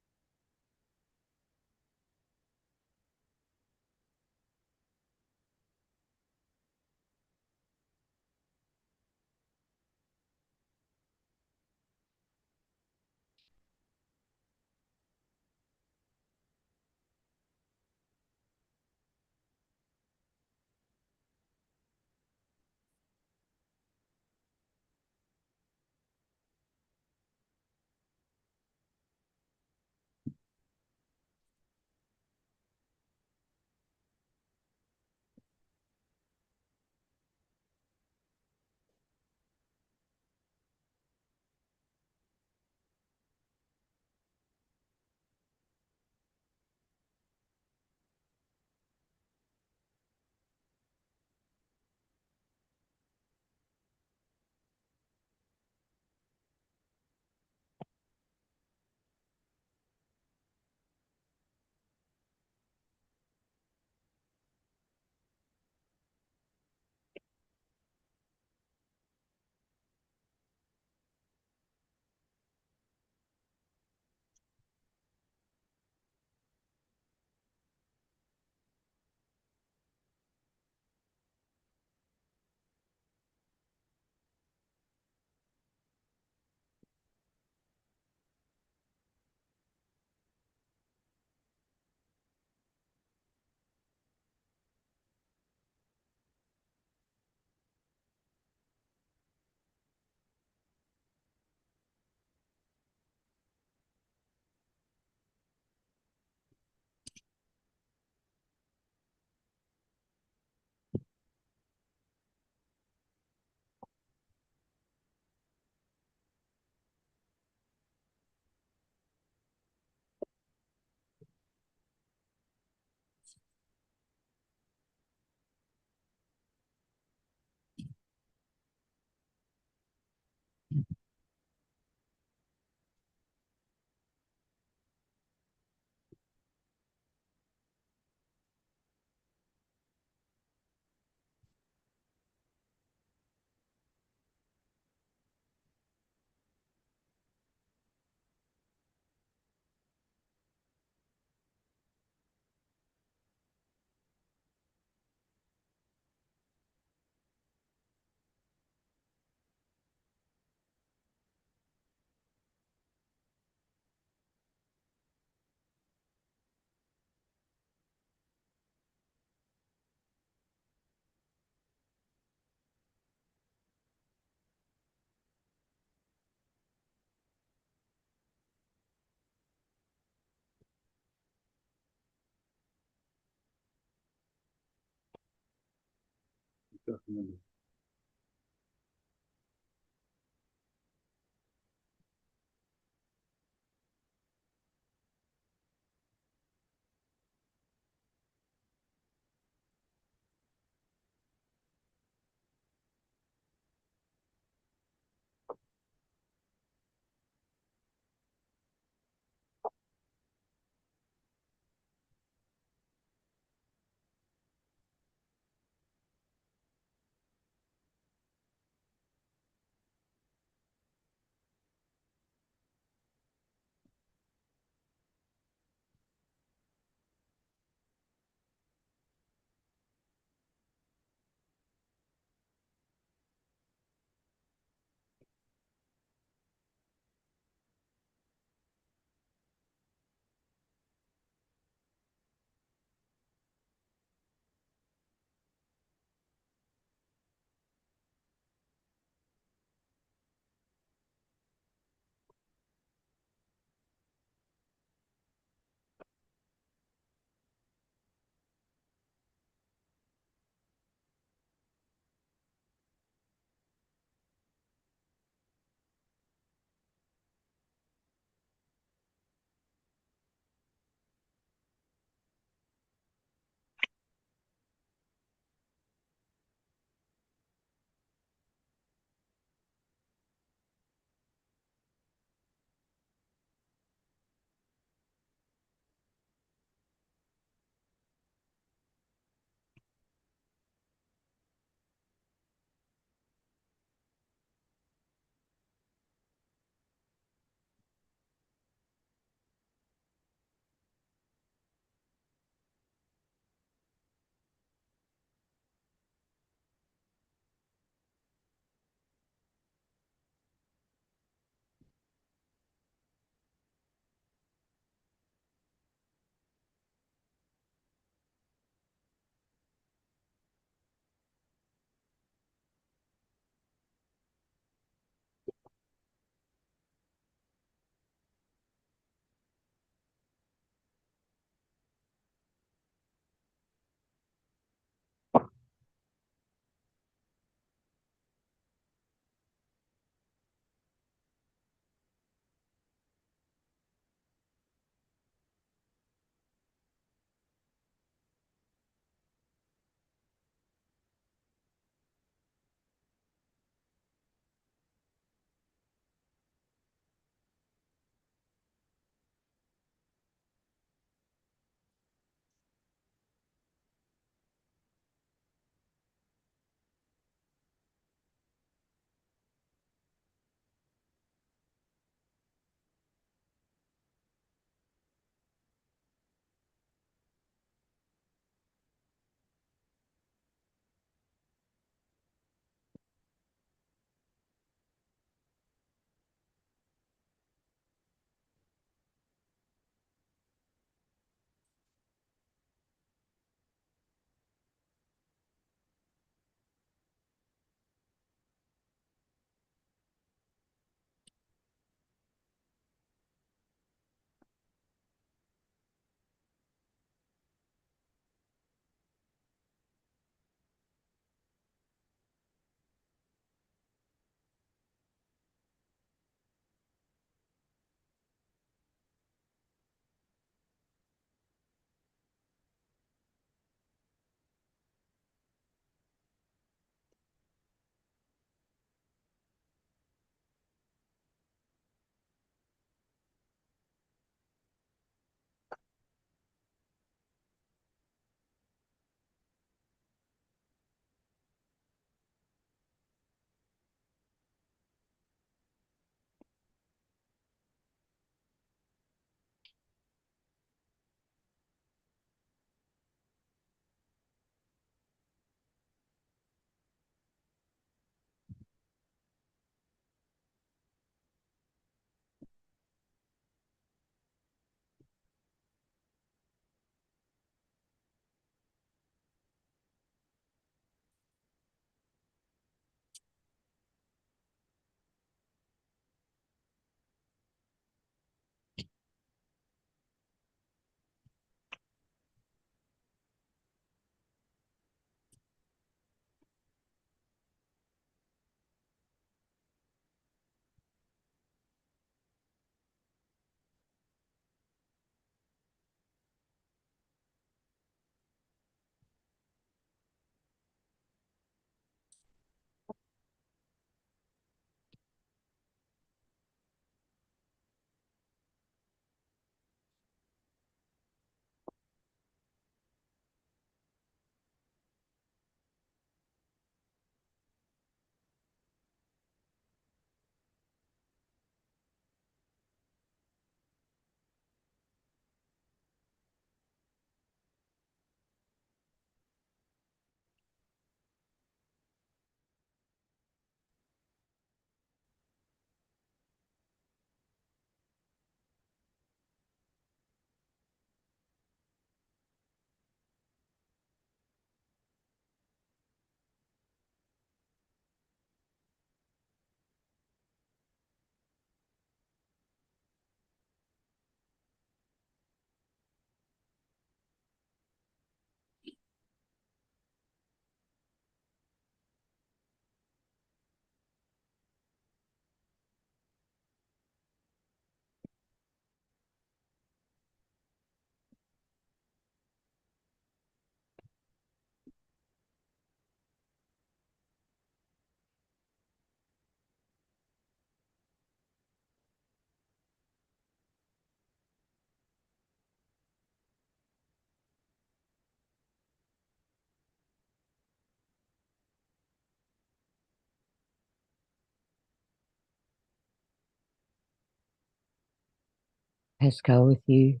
Pascal, with you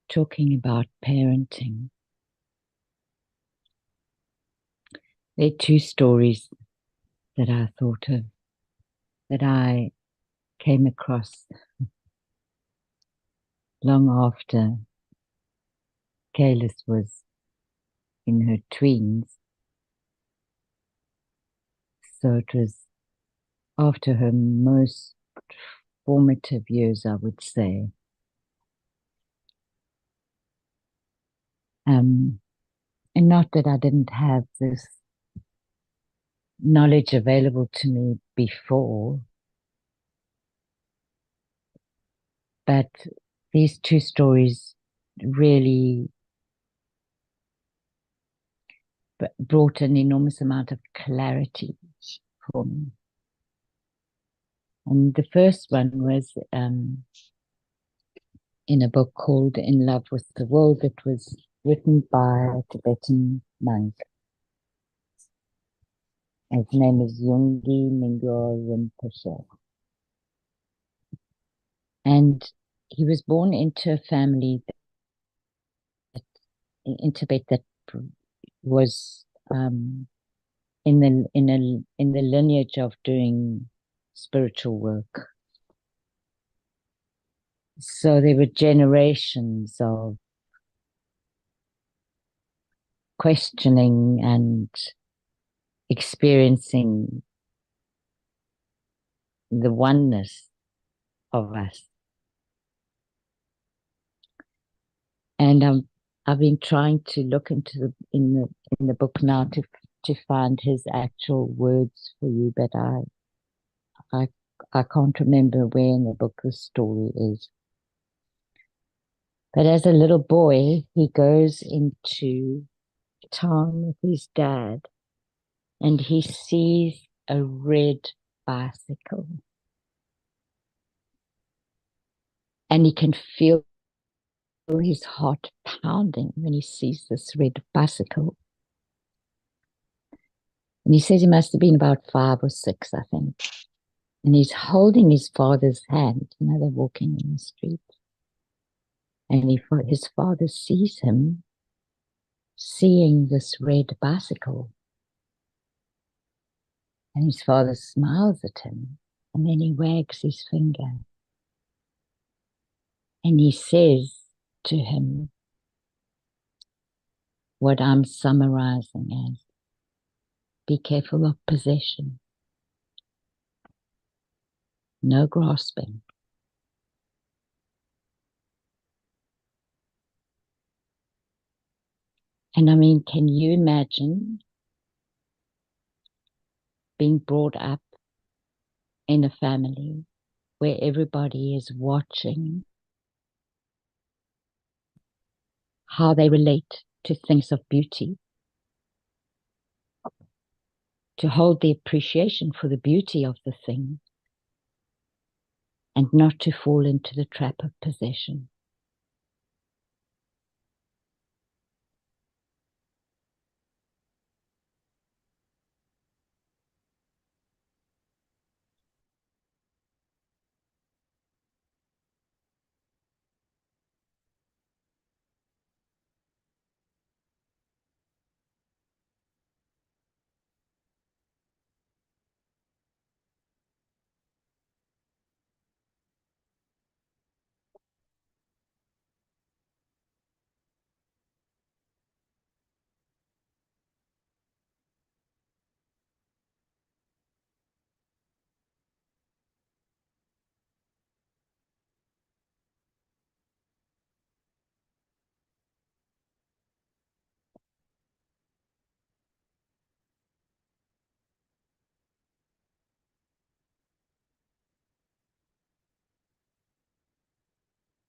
talking about parenting. There are two stories that I thought of, that I came across long after Kaylis was in her tweens. So it was after her most formative years, I would say. And not that I didn't have this knowledge available to me before, but these two stories really brought an enormous amount of clarity for me. And the first one was in a book called In Love with the World that was written by a Tibetan monk. His name is Yungi Mingyur Rinpoche. And he was born into a family in Tibet that was in the lineage of doing spiritual work. So there were generations of questioning and experiencing the oneness of us. And I've been trying to look into in the book now to find his actual words for you, but I can't remember where in the book the story is. But as a little boy, he goes into town with his dad and he sees a red bicycle. And he can feel his heart pounding when he sees this red bicycle. And he says he must have been about 5 or 6, I think. And he's holding his father's hand. You know, they're walking in the street. And his father sees him seeing this red bicycle. And his father smiles at him. And then he wags his finger. And he says to him what I'm summarizing as, be careful of possession. No grasping. And I mean, can you imagine being brought up in a family where everybody is watching how they relate to things of beauty, to hold the appreciation for the beauty of the thing, and not to fall into the trap of possession?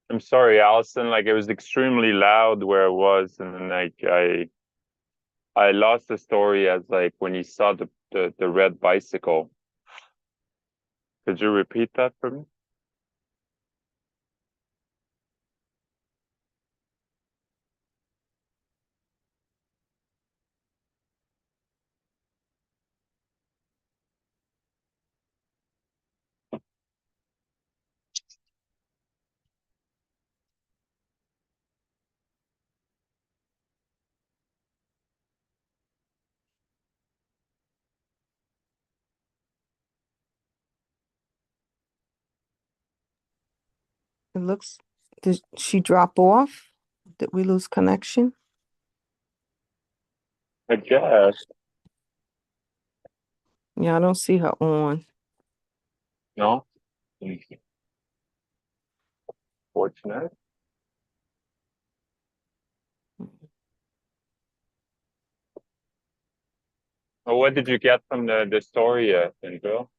I'm sorry, Allison, like it was extremely loud where it was, and then like I lost the story as like when you saw the red bicycle. Could you repeat that for me? It looks, did she drop off? Did we lose connection? I guess. Yeah, I don't see her on. No. Fortunate. Well, what did you get from the story, Bill?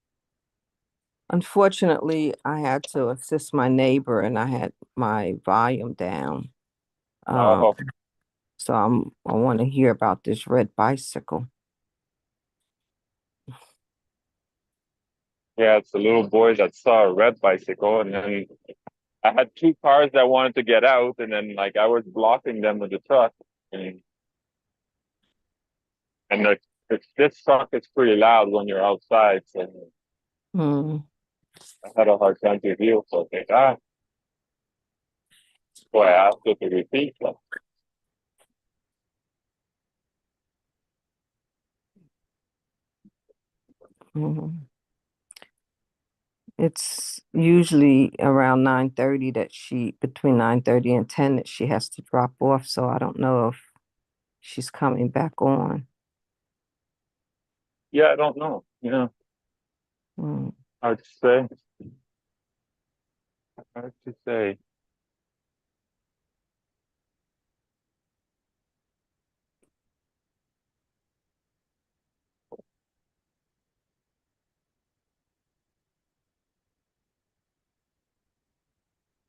Unfortunately, I had to assist my neighbor and I had my volume down. Oh, So I want to hear about this red bicycle. yeah, it's the little boy that saw a red bicycle, and then I had two cars that wanted to get out, and then like I was blocking them with the truck, and this truck is pretty loud when you're outside, so Hmm. I had a hard time to hear. So I think, boy, I asked her to repeat that. Mhm. It's usually around 9:30 between 9:30 and 10 that she has to drop off. So I don't know if she's coming back on. Yeah, I don't know. Yeah, Hmm. hard to say. Hard to say.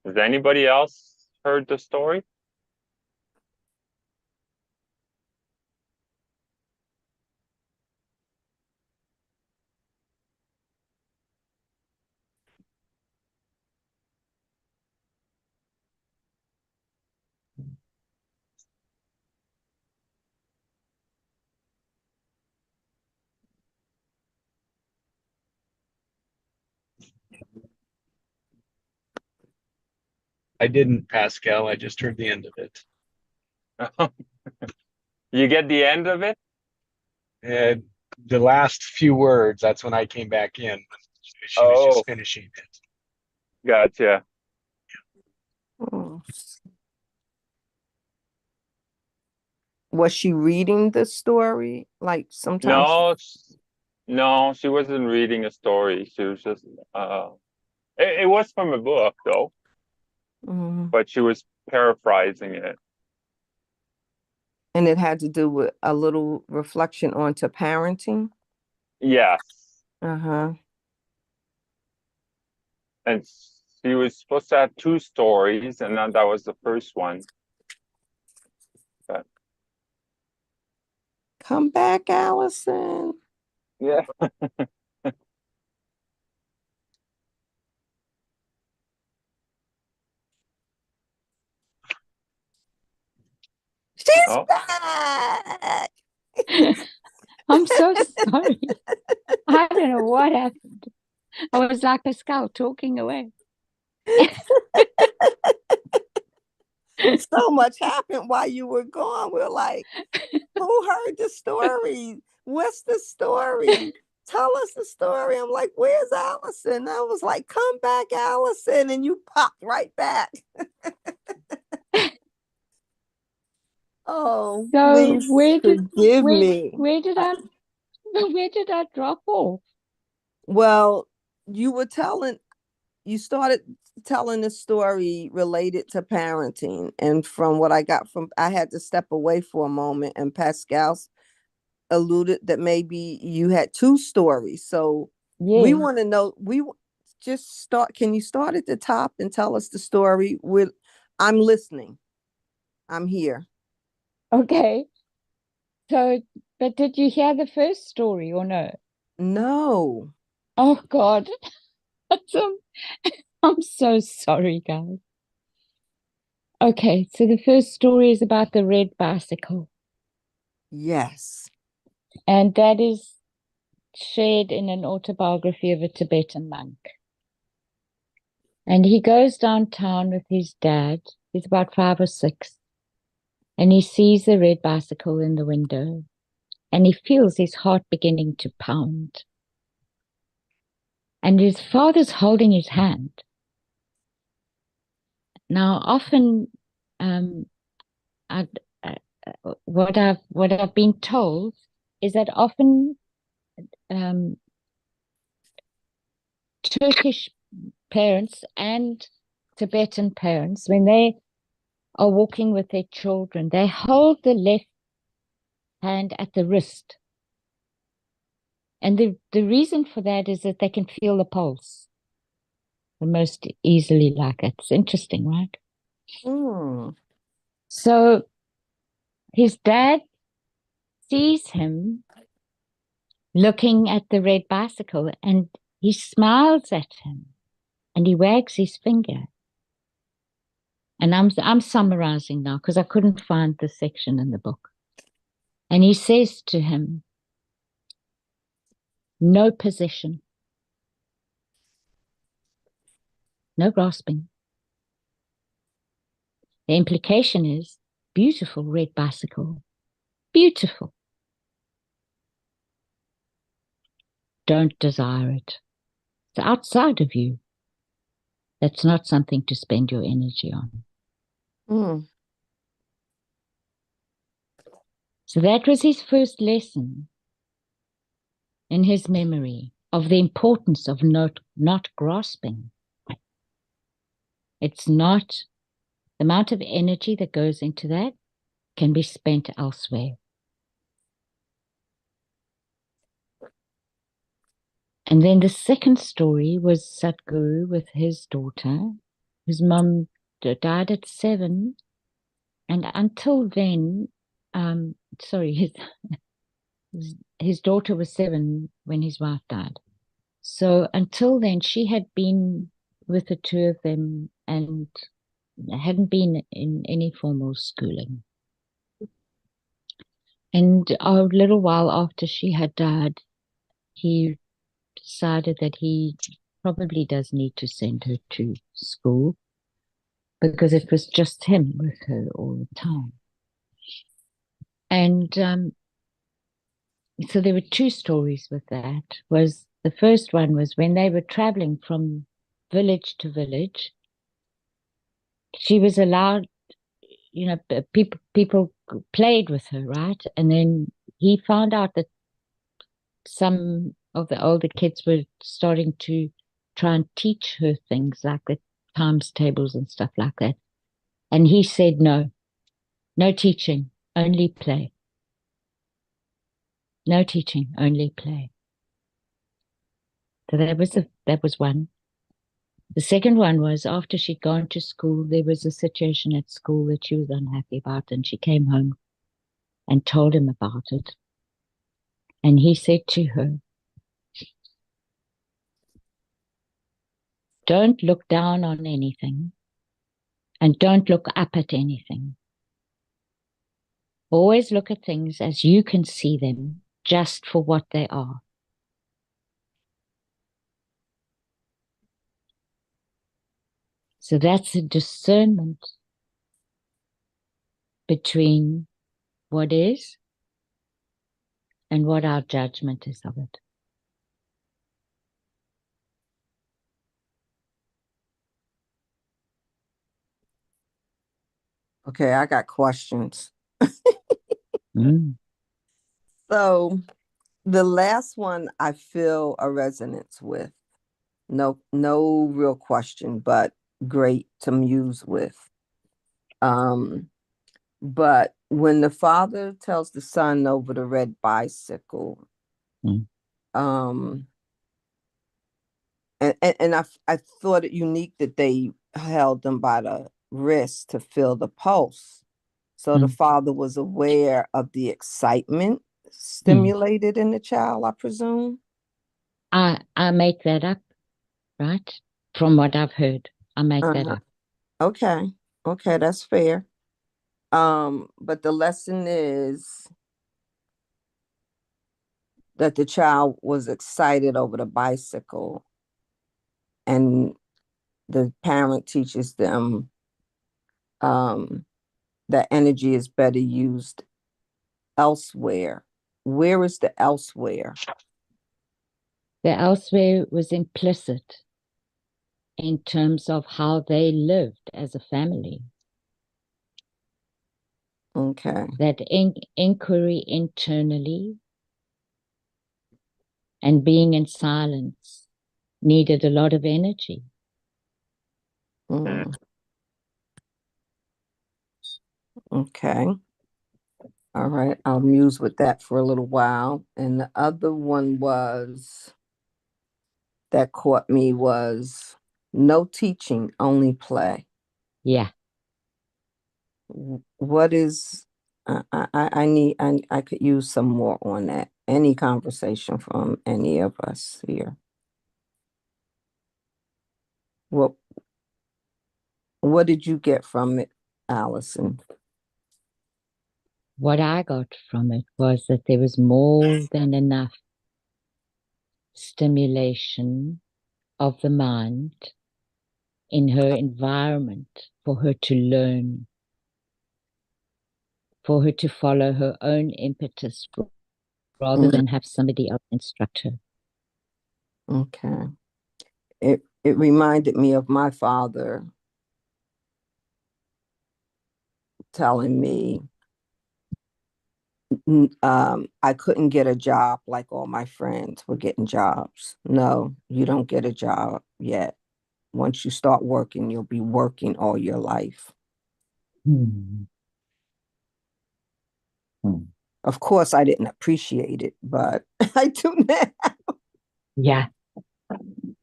Has anybody else heard the story? I didn't, Pascal. I just heard the end of it. You get the end of it? And the last few words, that's when I came back in. She was Oh, just finishing it. gotcha. Oh. Was she reading the story? Like sometimes. No, no, she wasn't reading a story. She was just it was from a book though, Mhm. but she was paraphrasing it. And it had to do with a little reflection onto parenting. Yes. Uh-huh. And she was supposed to have two stories, and then that was the first one. But Come back, Allison. yeah. She's Oh, back. I'm so sorry. I don't know what happened. I was like Pascal talking away. So much happened while you were gone. We're like, who heard the story? What's the story? Tell us the story. I'm like, where's Allison? I was like, come back, Allison. And you popped right back. Oh, So please forgive me. where did I drop off? Well, you started telling the story related to parenting. And from what I got I had to step away for a moment, and Pascal's alluded that maybe you had two stories. So we Yes. want to know, just start. Can you start at the top and tell us the story? I'm listening. I'm here. Okay. So, but did you hear the first story or no? No. Oh God. I'm so sorry, guys. Okay, so the first story is about the red bicycle, Yes. and that is shared in an autobiography of a Tibetan monk. And he goes downtown with his dad. He's about 5 or 6, and he sees the red bicycle in the window, and he feels his heart beginning to pound. And his father's holding his hand. now often, what I've been told is that often Turkish parents and Tibetan parents, when they are walking with their children, they hold the left hand at the wrist. And the reason for that is that they can feel the pulse the most easily like it. It's interesting, right? Mm. So his dad sees him looking at the red bicycle and he smiles at him and he wags his finger. And I'm summarizing now because I couldn't find the section in the book. And he says to him, no possession, no grasping. The implication is beautiful red bicycle, beautiful. Don't desire it. It's outside of you. That's not something to spend your energy on. Mm. So that was his first lesson in his memory of the importance of not grasping. It's not the amount of energy that goes into that can be spent elsewhere. And then the second story was Sadhguru with his daughter. His mom died at 7. And until then, his daughter was 7 when his wife died. So until then, she had been with the two of them and hadn't been in any formal schooling. And a little while after she had died, he decided that he probably does need to send her to school because it was just him with her all the time. And so there were 2 stories with that. The first one was when they were traveling from village to village, she was allowed, people played with her, right? And then he found out that some of the older kids were starting to try and teach her things like the times tables and stuff like that. And he said, no teaching, only play. No teaching, only play. So that was one. The second one was after she'd gone to school, there was a situation at school that she was unhappy about, and she came home and told him about it. And he said to her, don't look down on anything and don't look up at anything. Always look at things as you can see them, just for what they are. So that's a discernment between what is and what our judgment is of it. Okay, I got questions. Mm. So the last one I feel a resonance with. No real question, but great to muse with. But when the father tells the son over the red bicycle, Mm. And I thought it unique that they held them by the wrist to feel the pulse. So the father was aware of the excitement stimulated in the child, I presume. I make that up, right? From what I've heard, I make that up. Okay, that's fair. But the lesson is that the child was excited over the bicycle, and the parent teaches them that energy is better used elsewhere. Where is the elsewhere? The elsewhere was implicit in terms of how they lived as a family. Okay. That inquiry internally and being in silence needed a lot of energy. Mm. Okay. All right. I'll muse with that for a little while. And the other one that caught me was no teaching, only play. Yeah. What is I could use some more on that. Any conversation from any of us here. What did you get from it, Allison? What I got from it was that there was more than enough stimulation of the mind in her environment for her to learn, for her to follow her own impetus rather than have somebody else instruct her. Okay. It reminded me of my father telling me I couldn't get a job like all my friends were getting jobs. No, you don't get a job yet. Once you start working, you'll be working all your life. Of course, I didn't appreciate it, but I do now. Yeah.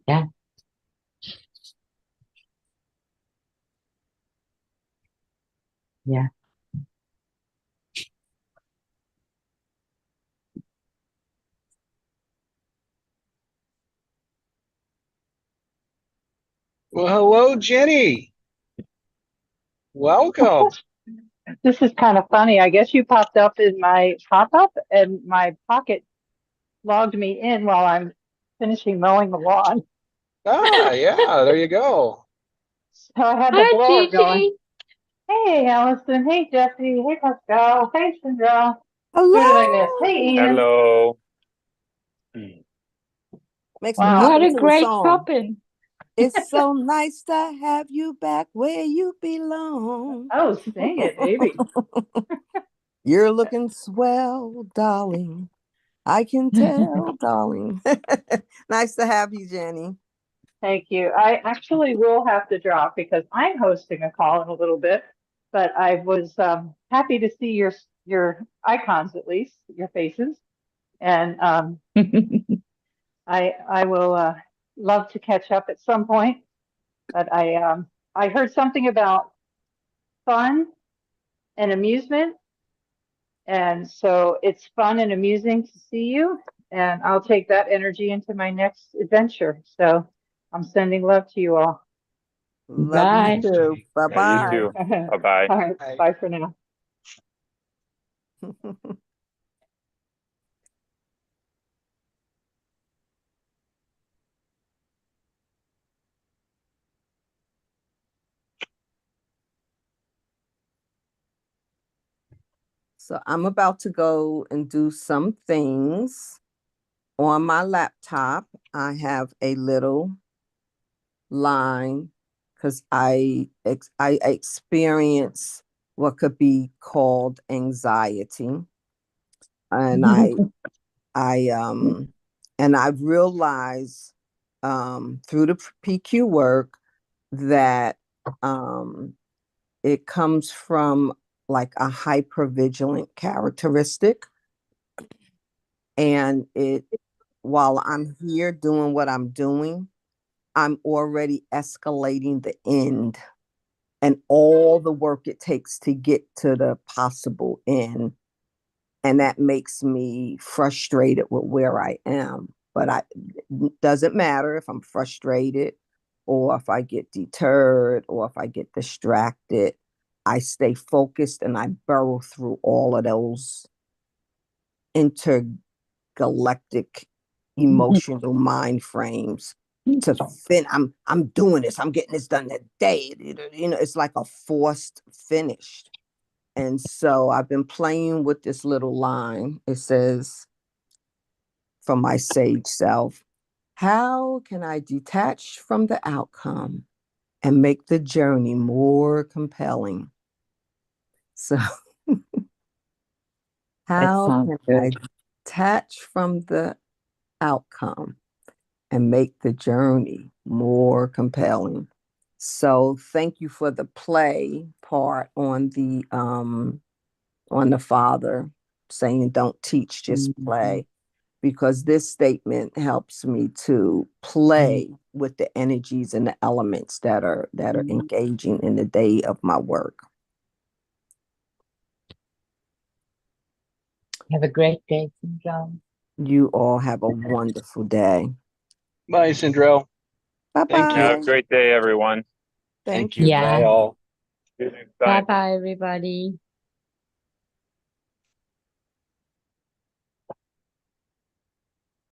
Yeah. Yeah. Well, hello, Jenny. Welcome. This is kind of funny. I guess you popped up in my pop-up and my pocket logged me in while I'm finishing mowing the lawn. Ah, yeah, there you go. So I had the Hi, blower Gigi. going. Hey, Allison. Hey, Jesse. Hey, Pascal. Hey, Sandra. Who did I miss? Hello. Hey, Ian. Hello. Makes me Wow. pop What a into a great song. popping. It's so nice to have you back where you belong. Oh, sing it, baby. You're looking swell, darling. I can tell, darling. Nice to have you, Jenny. Thank you. I actually will have to drop because I'm hosting a call in a little bit, but I was happy to see your icons, at least your faces, and I will love to catch up at some point. But I heard something about fun and amusement, and so it's fun and amusing to see you, and I'll take that energy into my next adventure. So I'm sending love to you all. Love you Bye. too. Yeah, you Bye-bye. too. Bye-bye. All right, Bye. bye for now. So I'm about to go and do some things. On my laptop, I have a little line because I experience what could be called anxiety. And I and I've realized through the PQ work that it comes from like a hypervigilant characteristic. And while I'm here doing what I'm doing, I'm already escalating the end and all the work it takes to get to the possible end. And that makes me frustrated with where I am. But it doesn't matter if I'm frustrated or if I get deterred or if I get distracted. I stay focused and I burrow through all of those intergalactic emotional mind frames to I'm doing this, I'm getting this done today. It's like a forced finish. And so I've been playing with this little line. It says, from my sage self, How can I detach from the outcome and make the journey more compelling? So, how sounds can good. I detach from the outcome and make the journey more compelling? So, thank you for the play part on the father saying, "Don't teach, just play." Because this statement helps me to play with the energies and the elements that are engaging in the day of my work. Have a great day, Sindrell. You all have a wonderful day. Bye, Sindrell. Bye Thank you. Have bye. a great day, everyone. Thank you. you. Yeah. Bye, all. See you next Bye time. bye, everybody.